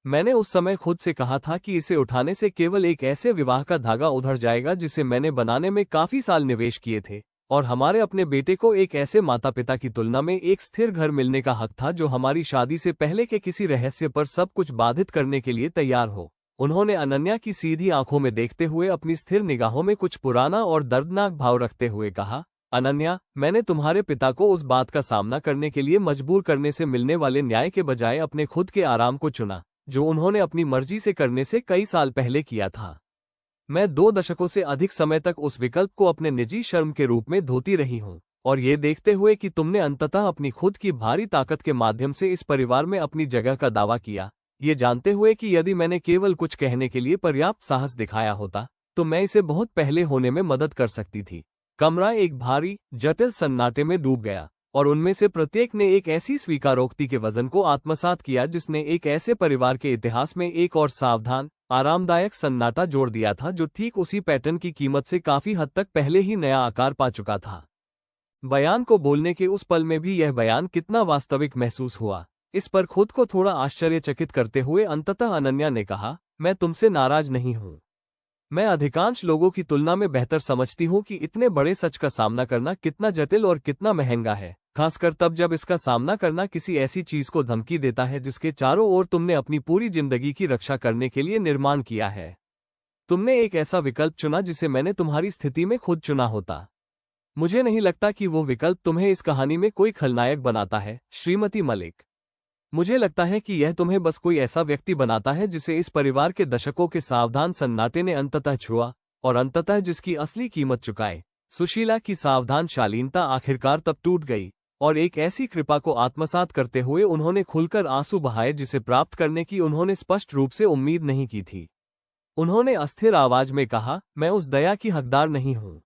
मैंने उस समय खुद से कहा था कि इसे उठाने से केवल एक ऐसे विवाह का धागा उधड़ जाएगा जिसे मैंने बनाने में काफी साल निवेश किए थे, और हमारे अपने बेटे को एक ऐसे माता पिता की तुलना में एक स्थिर घर मिलने का हक था जो हमारी शादी से पहले के किसी रहस्य पर सब कुछ बाधित करने के लिए तैयार हो। उन्होंने अनन्या की सीधी आंखों में देखते हुए अपनी स्थिर निगाहों में कुछ पुराना और दर्दनाक भाव रखते हुए कहा, अनन्या, मैंने तुम्हारे पिता को उस बात का सामना करने के लिए मजबूर करने से मिलने वाले न्याय के बजाय अपने खुद के आराम को चुना, जो उन्होंने अपनी मर्जी से करने से कई साल पहले किया था। मैं 2 दशकों से अधिक समय तक उस विकल्प को अपने निजी शर्म के रूप में धोती रही हूँ, और ये देखते हुए कि तुमने अंततः अपनी खुद की भारी ताकत के माध्यम से इस परिवार में अपनी जगह का दावा किया, ये जानते हुए कि यदि मैंने केवल कुछ कहने के लिए पर्याप्त साहस दिखाया होता तो मैं इसे बहुत पहले होने में मदद कर सकती थी। कमरा एक भारी, जटिल सन्नाटे में डूब गया, और उनमें से प्रत्येक ने एक ऐसी स्वीकारोक्ति के वजन को आत्मसात किया जिसने एक ऐसे परिवार के इतिहास में एक और सावधान, आरामदायक सन्नाटा जोड़ दिया था जो ठीक उसी पैटर्न की कीमत से काफी हद तक पहले ही नया आकार पा चुका था। बयान को बोलने के उस पल में भी यह बयान कितना वास्तविक महसूस हुआ, इस पर खुद को थोड़ा आश्चर्यचकित करते हुए अंततः अनन्या ने कहा, मैं तुमसे नाराज नहीं हूं। मैं अधिकांश लोगों की तुलना में बेहतर समझती हूं कि इतने बड़े सच का सामना करना कितना जटिल और कितना महंगा है, खासकर तब जब इसका सामना करना किसी ऐसी चीज को धमकी देता है जिसके चारों ओर तुमने अपनी पूरी जिंदगी की रक्षा करने के लिए निर्माण किया है। तुमने एक ऐसा विकल्प चुना जिसे मैंने तुम्हारी स्थिति में खुद चुना होता। मुझे नहीं लगता कि वो विकल्प तुम्हें इस कहानी में कोई खलनायक बनाता है, श्रीमती मलिक। मुझे लगता है कि यह तुम्हें बस कोई ऐसा व्यक्ति बनाता है जिसे इस परिवार के दशकों के सावधान सन्नाटे ने अंततः छुआ, और अंततः जिसकी असली कीमत चुकाए। सुशीला की सावधान शालीनता आखिरकार तब टूट गई, और एक ऐसी कृपा को आत्मसात करते हुए उन्होंने खुलकर आंसू बहाए जिसे प्राप्त करने की उन्होंने स्पष्ट रूप से उम्मीद नहीं की थी। उन्होंने अस्थिर आवाज में कहा, मैं उस दया की हकदार नहीं हूं।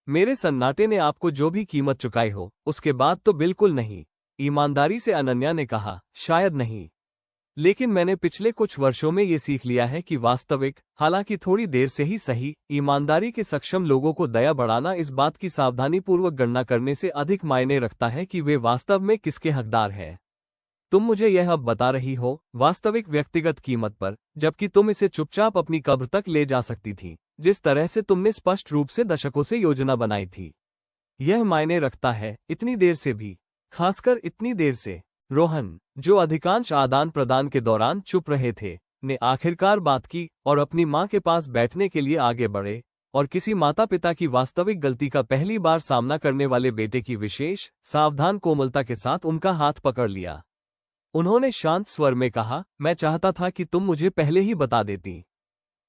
मेरे सन्नाटे ने आपको जो भी कीमत चुकाई हो, उसके बाद तो बिल्कुल नहीं, ईमानदारी से अनन्या ने कहा। शायद नहीं, लेकिन मैंने पिछले कुछ वर्षों में ये सीख लिया है कि वास्तविक, हालांकि थोड़ी देर से ही सही, ईमानदारी के सक्षम लोगों को दया बढ़ाना इस बात की सावधानीपूर्वक गणना करने से अधिक मायने रखता है कि वे वास्तव में किसके हकदार हैं। तुम मुझे यह अब बता रही हो, वास्तविक व्यक्तिगत कीमत पर, जबकि तुम इसे चुपचाप अपनी कब्र तक ले जा सकती थी, जिस तरह से तुमने स्पष्ट रूप से दशकों से योजना बनाई थी। यह मायने रखता है, इतनी देर से भी, खासकर इतनी देर से। रोहन, जो अधिकांश आदान प्रदान के दौरान चुप रहे थे, ने आखिरकार बात की और अपनी मां के पास बैठने के लिए आगे बढ़े, और किसी माता पिता की वास्तविक गलती का पहली बार सामना करने वाले बेटे की विशेष, सावधान कोमलता के साथ उनका हाथ पकड़ लिया। उन्होंने शांत स्वर में कहा, मैं चाहता था कि तुम मुझे पहले ही बता देती।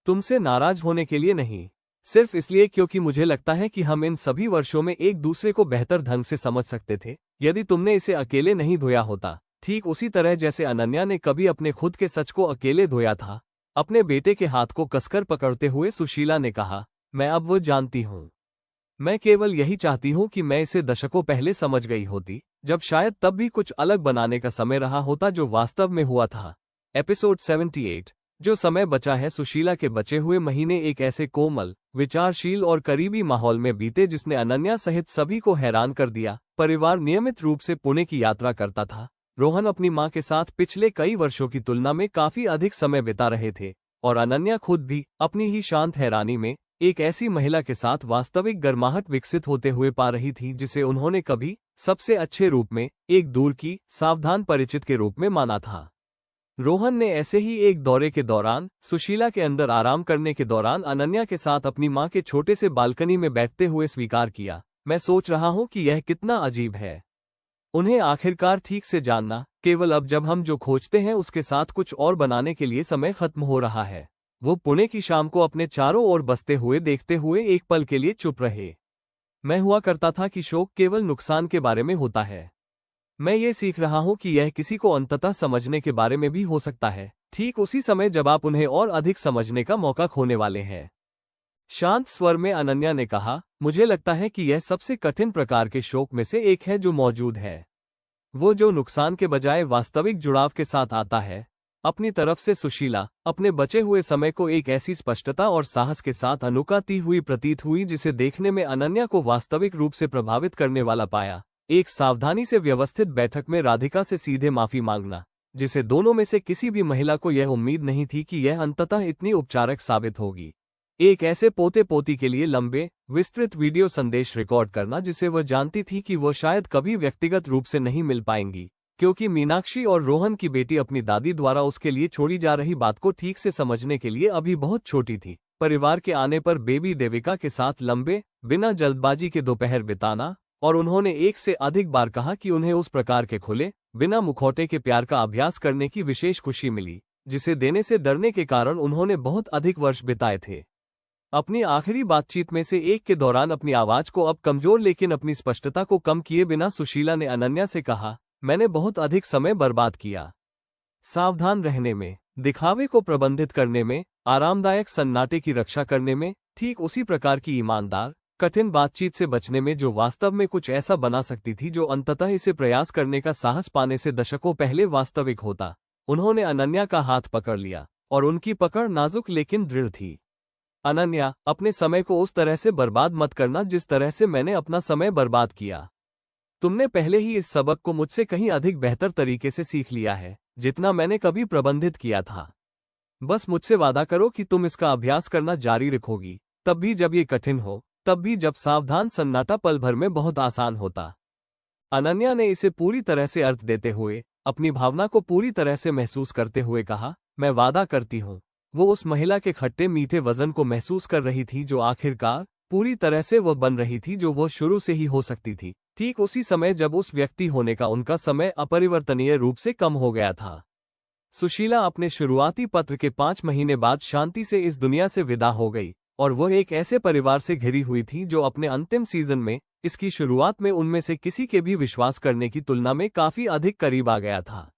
तुमसे नाराज होने के लिए नहीं, सिर्फ इसलिए क्योंकि मुझे लगता है कि हम इन सभी वर्षों में एक दूसरे को बेहतर ढंग से समझ सकते थे यदि तुमने इसे अकेले नहीं धोया होता, ठीक उसी तरह जैसे अनन्या ने कभी अपने खुद के सच को अकेले धोया था। अपने बेटे के हाथ को कसकर पकड़ते हुए सुशीला ने कहा, मैं अब वो जानती हूं। मैं केवल यही चाहती हूं कि मैं इसे दशकों पहले समझ गई होती, जब शायद तब भी कुछ अलग बनाने का समय रहा होता जो वास्तव में हुआ था। एपिसोड 78, जो समय बचा है। सुशीला के बचे हुए महीने एक ऐसे कोमल, विचारशील और करीबी माहौल में बीते जिसने अनन्या सहित सभी को हैरान कर दिया। परिवार नियमित रूप से पुणे की यात्रा करता था। रोहन अपनी मां के साथ पिछले कई वर्षों की तुलना में काफी अधिक समय बिता रहे थे, और अनन्या खुद भी अपनी ही शांत हैरानी में एक ऐसी महिला के साथ वास्तविक गर्माहट विकसित होते हुए पा रही थी जिसे उन्होंने कभी सबसे अच्छे रूप में, एक दूर की, सावधान परिचित के रूप में माना था। रोहन ने ऐसे ही एक दौरे के दौरान, सुशीला के अंदर आराम करने के दौरान, अनन्या के साथ अपनी मां के छोटे से बालकनी में बैठते हुए स्वीकार किया, मैं सोच रहा हूं कि यह कितना अजीब है, उन्हें आखिरकार ठीक से जानना, केवल अब जब हम जो खोजते हैं उसके साथ कुछ और बनाने के लिए समय खत्म हो रहा है। वो पुणे की शाम को अपने चारों ओर बसते हुए देखते हुए एक पल के लिए चुप रहे। मैं हुआ करता था कि शोक केवल नुकसान के बारे में होता है। मैं ये सीख रहा हूं कि यह किसी को अंततः समझने के बारे में भी हो सकता है, ठीक उसी समय जब आप उन्हें और अधिक समझने का मौका खोने वाले हैं। शांत स्वर में अनन्या ने कहा, मुझे लगता है कि यह सबसे कठिन प्रकार के शोक में से एक है जो मौजूद है। वो जो नुकसान के बजाय वास्तविक जुड़ाव के साथ आता है। अपनी तरफ से सुशीला अपने बचे हुए समय को एक ऐसी स्पष्टता और साहस के साथ अनुकाती हुई प्रतीत हुई जिसे देखने में अनन्या को वास्तविक रूप से प्रभावित करने वाला पाया। एक सावधानी से व्यवस्थित बैठक में राधिका से सीधे माफी मांगना, जिसे दोनों में से किसी भी महिला को यह उम्मीद नहीं थी कि यह अंततः इतनी उपचारक साबित होगी। एक ऐसे पोते पोती के लिए लंबे, विस्तृत वीडियो संदेश रिकॉर्ड करना जिसे वह जानती थी कि वह शायद कभी व्यक्तिगत रूप से नहीं मिल पाएंगी, क्योंकि मीनाक्षी और रोहन की बेटी अपनी दादी द्वारा उसके लिए छोड़ी जा रही बात को ठीक से समझने के लिए अभी बहुत छोटी थी। परिवार के आने पर बेबी देविका के साथ लंबे, बिना जल्दबाजी के दोपहर बिताना, और उन्होंने एक से अधिक बार कहा कि उन्हें उस प्रकार के खुले, बिना मुखौटे के प्यार का अभ्यास करने की विशेष खुशी मिली, जिसे देने से डरने के कारण उन्होंने बहुत अधिक वर्ष बिताए थे। अपनी आखिरी बातचीत में से एक के दौरान अपनी आवाज को अब कमजोर लेकिन अपनी स्पष्टता को कम किए बिना सुशीला ने अनन्या से कहा, मैंने बहुत अधिक समय बर्बाद किया सावधान रहने में, दिखावे को प्रबंधित करने में, आरामदायक सन्नाटे की रक्षा करने में, ठीक उसी प्रकार की ईमानदार, कठिन बातचीत से बचने में जो वास्तव में कुछ ऐसा बना सकती थी जो अंततः इसे प्रयास करने का साहस पाने से दशकों पहले वास्तविक होता। उन्होंने अनन्या का हाथ पकड़ लिया, और उनकी पकड़ नाजुक लेकिन दृढ़ थी। अनन्या, अपने समय को उस तरह से बर्बाद मत करना जिस तरह से मैंने अपना समय बर्बाद किया। तुमने पहले ही इस सबक को मुझसे कहीं अधिक बेहतर तरीके से सीख लिया है जितना मैंने कभी प्रबंधित किया था। बस मुझसे वादा करो कि तुम इसका अभ्यास करना जारी रखोगी, तब भी जब ये कठिन हो, तब भी जब सावधान सन्नाटा पल भर में बहुत आसान होता। अनन्या ने इसे पूरी तरह से अर्थ देते हुए, अपनी भावना को पूरी तरह से महसूस करते हुए कहा, मैं वादा करती हूँ। वो उस महिला के खट्टे मीठे वजन को महसूस कर रही थी जो आखिरकार पूरी तरह से वह बन रही थी जो वो शुरू से ही हो सकती थी, ठीक उसी समय जब उस व्यक्ति होने का उनका समय अपरिवर्तनीय रूप से कम हो गया था। सुशीला अपने शुरुआती पत्र के 5 महीने बाद शांति से इस दुनिया से विदा हो गई, और वह एक ऐसे परिवार से घिरी हुई थी जो अपने अंतिम सीजन में, इसकी शुरुआत में उनमें से किसी के भी विश्वास करने की तुलना में काफी अधिक करीब आ गया था।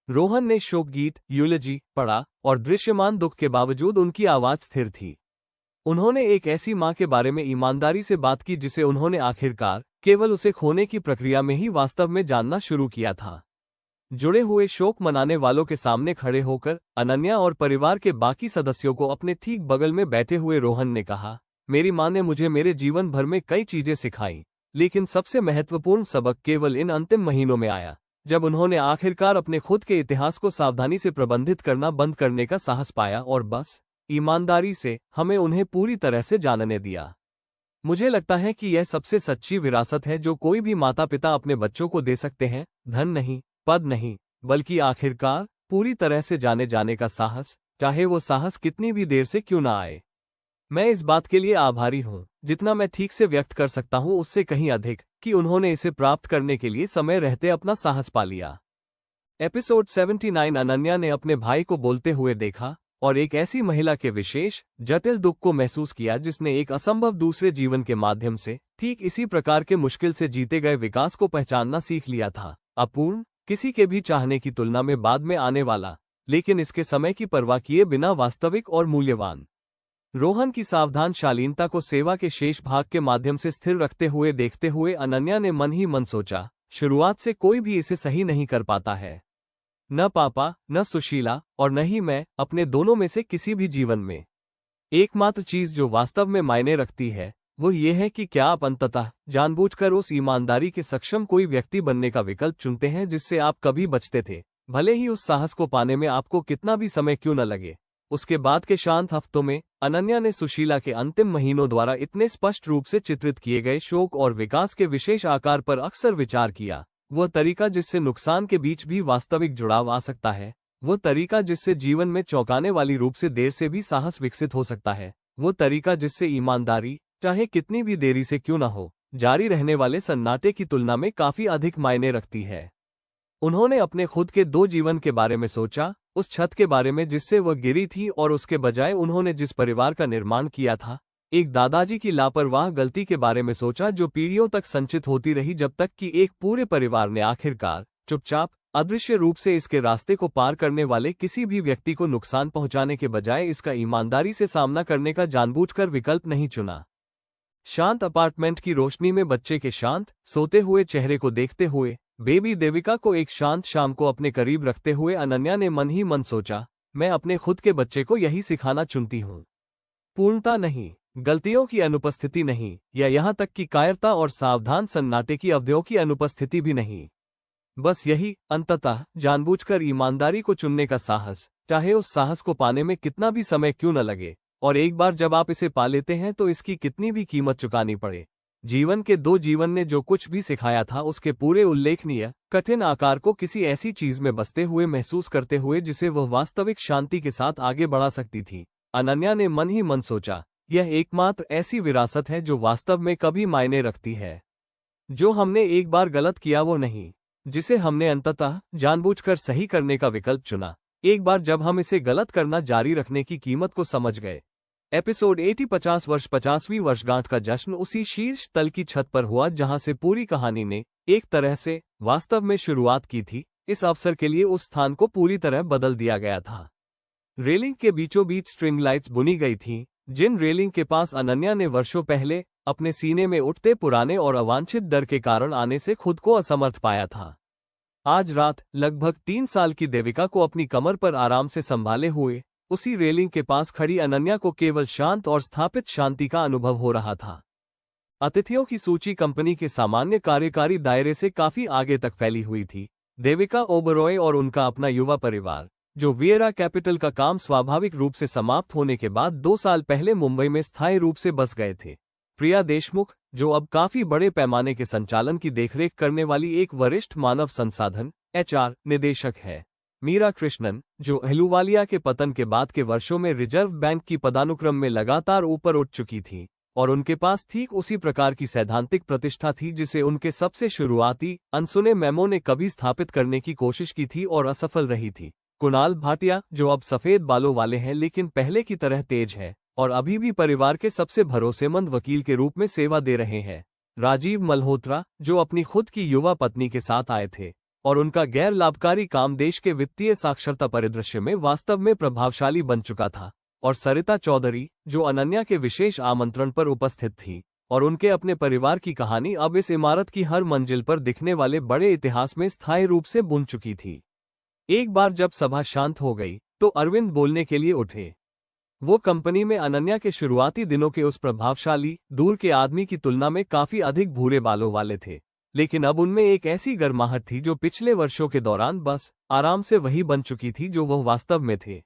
रोहन ने शोक गीत यूलॉजी पढ़ा और दृश्यमान दुख के बावजूद उनकी आवाज स्थिर थी। उन्होंने एक ऐसी मां के बारे में ईमानदारी से बात की जिसे उन्होंने आखिरकार केवल उसे खोने की प्रक्रिया में ही वास्तव में जानना शुरू किया था। जुड़े हुए शोक मनाने वालों के सामने खड़े होकर अनन्या और परिवार के बाकी सदस्यों को अपने ठीक बगल में बैठे हुए रोहन ने कहा, मेरी मां ने मुझे मेरे जीवन भर में कई चीजें सिखाई, लेकिन सबसे महत्वपूर्ण सबक केवल इन अंतिम महीनों में आया, जब उन्होंने आखिरकार अपने खुद के इतिहास को सावधानी से प्रबंधित करना बंद करने का साहस पाया और बस ईमानदारी से हमें उन्हें पूरी तरह से जानने दिया। मुझे लगता है कि यह सबसे सच्ची विरासत है जो कोई भी माता पिता अपने बच्चों को दे सकते हैं, धन नहीं, पद नहीं, बल्कि आखिरकार पूरी तरह से जाने जाने का साहस, चाहे वो साहस कितनी भी देर से क्यों ना आए। मैं इस बात के लिए आभारी हूँ, जितना मैं ठीक से व्यक्त कर सकता हूँ उससे कहीं अधिक, कि उन्होंने इसे प्राप्त करने के लिए समय रहते अपना साहस पा लिया। एपिसोड 79 अनन्या ने अपने भाई को बोलते हुए देखा और एक ऐसी महिला के विशेष जटिल दुख को महसूस किया जिसने एक असंभव दूसरे जीवन के माध्यम से ठीक इसी प्रकार के मुश्किल से जीते गए विकास को पहचानना सीख लिया था। अपूर्ण, किसी के भी चाहने की तुलना में बाद में आने वाला, लेकिन इसके समय की परवाह किए बिना वास्तविक और मूल्यवान। रोहन की सावधान शालीनता को सेवा के शेष भाग के माध्यम से स्थिर रखते हुए देखते हुए अनन्या ने मन ही मन सोचा, शुरुआत से कोई भी इसे सही नहीं कर पाता है, न पापा, न सुशीला और न ही मैं, अपने दोनों में से किसी भी जीवन में। एकमात्र चीज जो वास्तव में मायने रखती है वो ये है कि क्या आप अंततः जानबूझकर उस ईमानदारी के सक्षम कोई व्यक्ति बनने का विकल्प चुनते हैं जिससे आप कभी बचते थे, भले ही उस साहस को पाने में आपको कितना भी समय क्यों न लगे। उसके बाद के शांत हफ्तों में अनन्या ने सुशीला के अंतिम महीनों द्वारा इतने स्पष्ट रूप से चित्रित किए गए शोक और विकास के विशेष आकार पर अक्सर विचार किया। वह तरीका जिससे नुकसान के बीच भी वास्तविक जुड़ाव आ सकता है, वो तरीका जिससे जीवन में चौंकाने वाली रूप से देर से भी साहस विकसित हो सकता है, वो तरीका जिससे ईमानदारी, चाहे कितनी भी देरी से क्यों न हो, जारी रहने वाले सन्नाटे की तुलना में काफी अधिक मायने रखती है। उन्होंने अपने खुद के 2 जीवन के बारे में सोचा, उस छत के बारे में जिससे वह गिरी थी और उसके बजाय उन्होंने जिस परिवार का निर्माण किया था, एक दादाजी की लापरवाह गलती के बारे में सोचा जो पीढ़ियों तक संचित होती रही जब तक कि एक पूरे परिवार ने आखिरकार चुपचाप अदृश्य रूप से इसके रास्ते को पार करने वाले किसी भी व्यक्ति को नुकसान पहुंचाने के बजाय इसका ईमानदारी से सामना करने का जानबूझकर विकल्प नहीं चुना। शांत अपार्टमेंट की रोशनी में बच्चे के शांत सोते हुए चेहरे को देखते हुए बेबी देविका को एक शांत शाम को अपने करीब रखते हुए अनन्या ने मन ही मन सोचा, मैं अपने खुद के बच्चे को यही सिखाना चुनती हूँ। पूर्णता नहीं, गलतियों की अनुपस्थिति नहीं, या यहाँ तक कि कायरता और सावधान सन्नाटे की अवधियों की अनुपस्थिति भी नहीं। बस यही, अंततः जानबूझकर ईमानदारी को चुनने का साहस, चाहे उस साहस को पाने में कितना भी समय क्यों न लगे, और एक बार जब आप इसे पा लेते हैं तो इसकी कितनी भी कीमत चुकानी पड़े। जीवन के 2 जीवन ने जो कुछ भी सिखाया था उसके पूरे उल्लेखनीय कठिन आकार को किसी ऐसी चीज में बसते हुए महसूस करते हुए जिसे वह वास्तविक शांति के साथ आगे बढ़ा सकती थी। अनन्या ने मन ही मन सोचा, यह एकमात्र ऐसी विरासत है जो वास्तव में कभी मायने रखती है। जो हमने एक बार गलत किया वो नहीं, जिसे हमने अंततः जानबूझकर सही करने का विकल्प चुना, एक बार जब हम इसे गलत करना जारी रखने की कीमत को समझ गए। एपिसोड 80 50 वर्ष 50वीं वर्षगांठ का जश्न उसी शीर्ष तल की छत पर हुआ जहां से पूरी कहानी ने एक तरह से वास्तव में शुरुआत की थी। इस अवसर के लिए उस स्थान को पूरी तरह बदल दिया गया था। रेलिंग के बीचों बीच स्ट्रिंग लाइट्स बुनी गई थीं, जिन रेलिंग के पास अनन्या ने वर्षों पहले अपने सीने में उठते पुराने और अवांछित डर के कारण आने से खुद को असमर्थ पाया था। आज रात लगभग 3 साल की देविका को अपनी कमर पर आराम से संभाले हुए उसी रेलिंग के पास खड़ी अनन्या को केवल शांत और स्थापित शांति का अनुभव हो रहा था। अतिथियों की सूची कंपनी के सामान्य कार्यकारी दायरे से काफी आगे तक फैली हुई थी। देविका ओबरॉय और उनका अपना युवा परिवार, जो वियरा कैपिटल का काम स्वाभाविक रूप से समाप्त होने के बाद 2 साल पहले मुंबई में स्थायी रूप से बस गए थे। प्रिया देशमुख, जो अब काफी बड़े पैमाने के संचालन की देखरेख करने वाली एक वरिष्ठ मानव संसाधन (HR) निदेशक है। मीरा कृष्णन, जो अहलूवालिया के पतन के बाद के वर्षों में रिजर्व बैंक की पदानुक्रम में लगातार ऊपर उठ चुकी थी और उनके पास ठीक उसी प्रकार की सैद्धांतिक प्रतिष्ठा थी जिसे उनके सबसे शुरुआती अनसुने मेमो ने कभी स्थापित करने की कोशिश की थी और असफल रही थी। कुणाल भाटिया, जो अब सफेद बालों वाले हैं लेकिन पहले की तरह तेज है और अभी भी परिवार के सबसे भरोसेमंद वकील के रूप में सेवा दे रहे हैं। राजीव मल्होत्रा, जो अपनी खुद की युवा पत्नी के साथ आए थे और उनका गैर लाभकारी काम देश के वित्तीय साक्षरता परिदृश्य में वास्तव में प्रभावशाली बन चुका था। और सरिता चौधरी, जो अनन्या के विशेष आमंत्रण पर उपस्थित थी और उनके अपने परिवार की कहानी अब इस इमारत की हर मंजिल पर दिखने वाले बड़े इतिहास में स्थायी रूप से बुन चुकी थी। एक बार जब सभा शांत हो गई तो अरविंद बोलने के लिए उठे। वो कंपनी में अनन्या के शुरुआती दिनों के उस प्रभावशाली, दूर के आदमी की तुलना में काफी अधिक भूरे बालों वाले थे, लेकिन अब उनमें एक ऐसी गर्माहट थी जो पिछले वर्षों के दौरान बस आराम से वही बन चुकी थी जो वह वास्तव में थे।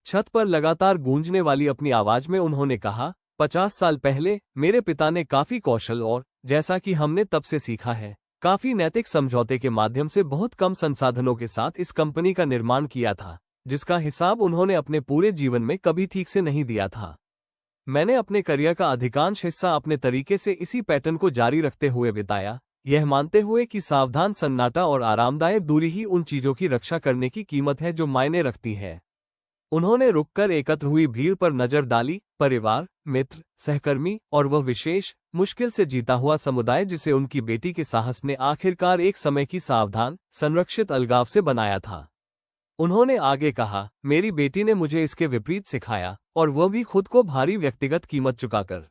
छत पर लगातार गूंजने वाली अपनी आवाज में उन्होंने कहा, 50 साल पहले मेरे पिता ने काफी कौशल और, जैसा कि हमने तब से सीखा है, काफी नैतिक समझौते के माध्यम से बहुत कम संसाधनों के साथ इस कंपनी का निर्माण किया था, जिसका हिसाब उन्होंने अपने पूरे जीवन में कभी ठीक से नहीं दिया था। मैंने अपने करियर का अधिकांश हिस्सा अपने तरीके से इसी पैटर्न को जारी रखते हुए बिताया, यह मानते हुए कि सावधान सन्नाटा और आरामदायक दूरी ही उन चीजों की रक्षा करने की कीमत है जो मायने रखती है। उन्होंने रुककर एकत्र हुई भीड़ पर नजर डाली, परिवार, मित्र, सहकर्मी और वह विशेष, मुश्किल से जीता हुआ समुदाय जिसे उनकी बेटी के साहस ने आखिरकार एक समय की सावधान, संरक्षित अलगाव से बनाया था। उन्होंने आगे कहा, मेरी बेटी ने मुझे इसके विपरीत सिखाया और वह भी खुद को भारी व्यक्तिगत कीमत चुकाकर।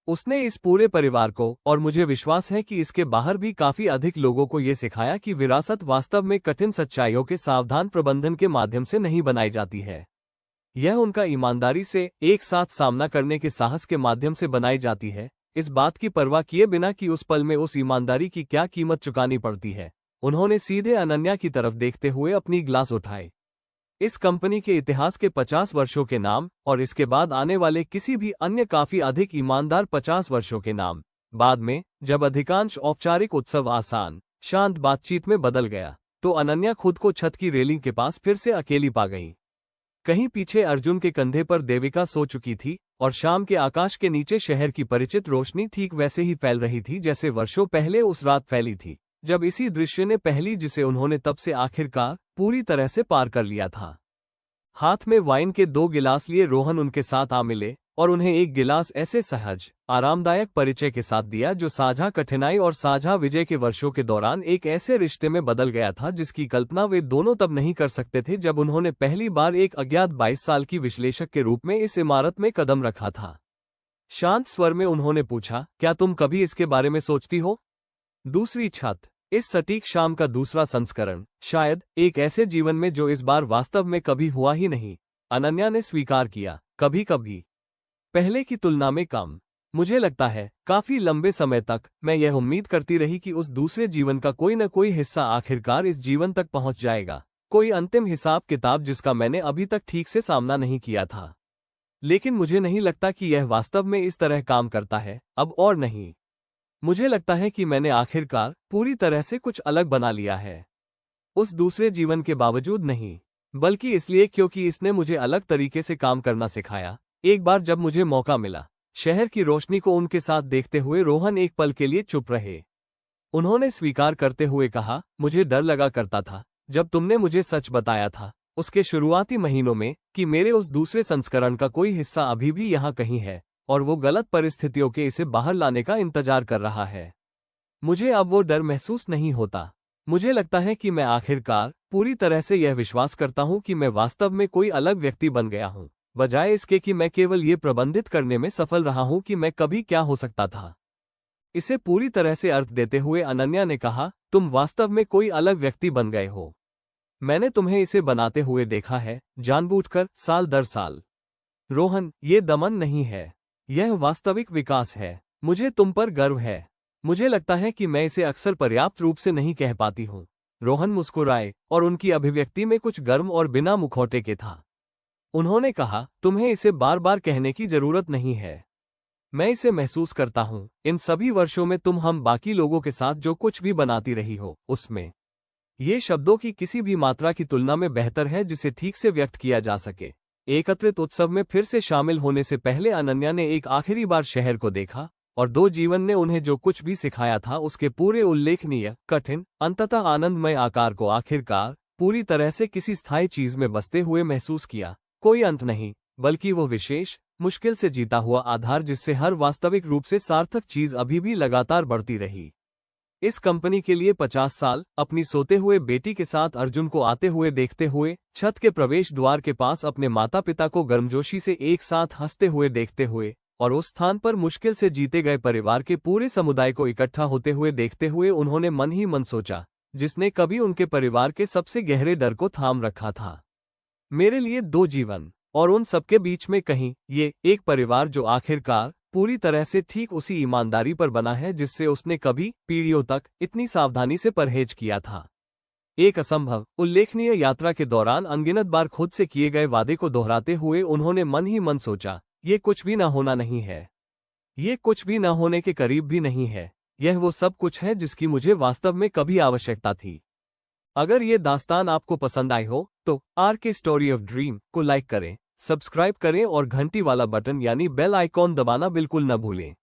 उसने इस पूरे परिवार को, और मुझे विश्वास है कि इसके बाहर भी काफी अधिक लोगों को ये सिखाया कि विरासत वास्तव में कठिन सच्चाइयों के सावधान प्रबंधन के माध्यम से नहीं बनाई जाती है। यह उनका ईमानदारी से एक साथ सामना करने के साहस के माध्यम से बनाई जाती है, इस बात की परवाह किए बिना कि उस पल में उस ईमानदारी की क्या कीमत चुकानी पड़ती है। उन्होंने सीधे अनन्या की तरफ देखते हुए अपनी ग्लास उठाई। इस कंपनी के इतिहास के 50 वर्षों के नाम और इसके बाद आने वाले किसी भी अन्य काफी अधिक ईमानदार 50 वर्षों के नाम। बाद में, जब अधिकांश औपचारिक उत्सव आसान, शांत बातचीत में बदल गया, तो अनन्या खुद को छत की रेलिंग के पास फिर से अकेली पा गई। कहीं पीछे अर्जुन के कंधे पर देविका सो चुकी थी और शाम के आकाश के नीचे शहर की परिचित रोशनी ठीक वैसे ही फैल रही थी जैसे वर्षों पहले उस रात फैली थी, जब इसी दृश्य ने पहली जिसे उन्होंने तब से आखिरकार पूरी तरह से पार कर लिया था। हाथ में वाइन के 2 गिलास लिए रोहन उनके साथ आ मिले और उन्हें एक गिलास ऐसे सहज, आरामदायक परिचय के साथ दिया जो साझा कठिनाई और साझा विजय के वर्षों के दौरान एक ऐसे रिश्ते में बदल गया था जिसकी कल्पना वे दोनों तब नहीं कर सकते थे जब उन्होंने पहली बार एक अज्ञात 22 साल की विश्लेषक के रूप में इस इमारत में कदम रखा था। शांत स्वर में उन्होंने पूछा, क्या तुम कभी इसके बारे में सोचती हो? दूसरी छत, इस सटीक शाम का दूसरा संस्करण, शायद एक ऐसे जीवन में जो इस बार वास्तव में कभी हुआ ही नहीं। अनन्या ने स्वीकार किया, कभी कभी, पहले की तुलना में कम। मुझे लगता है, काफी लंबे समय तक मैं यह उम्मीद करती रही कि उस दूसरे जीवन का कोई न कोई हिस्सा आखिरकार इस जीवन तक पहुंच जाएगा, कोई अंतिम हिसाब किताब जिसका मैंने अभी तक ठीक से सामना नहीं किया था। लेकिन मुझे नहीं लगता कि यह वास्तव में इस तरह काम करता है, अब और नहीं। मुझे लगता है कि मैंने आखिरकार पूरी तरह से कुछ अलग बना लिया है। उस दूसरे जीवन के बावजूद नहीं, बल्कि इसलिए क्योंकि इसने मुझे अलग तरीके से काम करना सिखाया। एक बार जब मुझे मौका मिला, शहर की रोशनी को उनके साथ देखते हुए रोहन एक पल के लिए चुप रहे। उन्होंने स्वीकार करते हुए कहा, मुझे डर लगा करता था जब तुमने मुझे सच बताया था उसके शुरुआती महीनों में कि मेरे उस दूसरे संस्करण का कोई हिस्सा अभी भी यहाँ कहीं है और वो गलत परिस्थितियों के इसे बाहर लाने का इंतजार कर रहा है। मुझे अब वो डर महसूस नहीं होता। मुझे लगता है कि मैं आखिरकार पूरी तरह से यह विश्वास करता हूँ कि मैं वास्तव में कोई अलग व्यक्ति बन गया हूँ, बजाय इसके कि मैं केवल ये प्रबंधित करने में सफल रहा हूँ कि मैं कभी क्या हो सकता था। इसे पूरी तरह से अर्थ देते हुए अनन्या ने कहा, तुम वास्तव में कोई अलग व्यक्ति बन गए हो। मैंने तुम्हें इसे बनाते हुए देखा है, जानबूझकर, साल दर साल। रोहन, ये दमन नहीं है। यह वास्तविक विकास है। मुझे तुम पर गर्व है। मुझे लगता है कि मैं इसे अक्सर पर्याप्त रूप से नहीं कह पाती हूँ। रोहन मुस्कुराए और उनकी अभिव्यक्ति में कुछ गर्म और बिना मुखौटे के था। उन्होंने कहा, तुम्हें इसे बार बार कहने की जरूरत नहीं है। मैं इसे महसूस करता हूँ। इन सभी वर्षों में तुम हम बाकी लोगों के साथ जो कुछ भी बनाती रही हो, उसमें ये शब्दों की किसी भी मात्रा की तुलना में बेहतर है जिसे ठीक से व्यक्त किया जा सके। एकत्रित उत्सव में फिर से शामिल होने से पहले अनन्या ने एक आखिरी बार शहर को देखा, और दो जीवन ने उन्हें जो कुछ भी सिखाया था उसके पूरे उल्लेखनीय, कठिन, अंततः आनंदमय आकार को आखिरकार पूरी तरह से किसी स्थायी चीज में बसते हुए महसूस किया। कोई अंत नहीं, बल्कि वो विशेष, मुश्किल से जीता हुआ आधार जिससे हर वास्तविक रूप से सार्थक चीज अभी भी लगातार बढ़ती रही। इस कंपनी के लिए 50 साल, अपनी सोते हुए बेटी के साथ अर्जुन को आते हुए देखते हुए, छत के प्रवेश द्वार के पास अपने माता पिता को गर्मजोशी से एक साथ हंसते हुए देखते हुए, और उस स्थान पर मुश्किल से जीते गए परिवार के पूरे समुदाय को इकट्ठा होते हुए देखते हुए उन्होंने मन ही मन सोचा, जिसने कभी उनके परिवार के सबसे गहरे डर को थाम रखा था। मेरे लिए दो जीवन, और उन सबके बीच में कहीं ये एक परिवार जो आखिरकार पूरी तरह से ठीक उसी ईमानदारी पर बना है जिससे उसने कभी पीढ़ियों तक इतनी सावधानी से परहेज किया था। एक असंभव, उल्लेखनीय यात्रा के दौरान अनगिनत बार खुद से किए गए वादे को दोहराते हुए उन्होंने मन ही मन सोचा, ये कुछ भी न होना नहीं है। ये कुछ भी न होने के करीब भी नहीं है। यह वो सब कुछ है जिसकी मुझे वास्तव में कभी आवश्यकता थी। अगर ये दास्तान आपको पसंद आई हो तो आर स्टोरी ऑफ ड्रीम को लाइक करें, सब्सक्राइब करें और घंटी वाला बटन यानी बेल आइकॉन दबाना बिल्कुल न भूलें।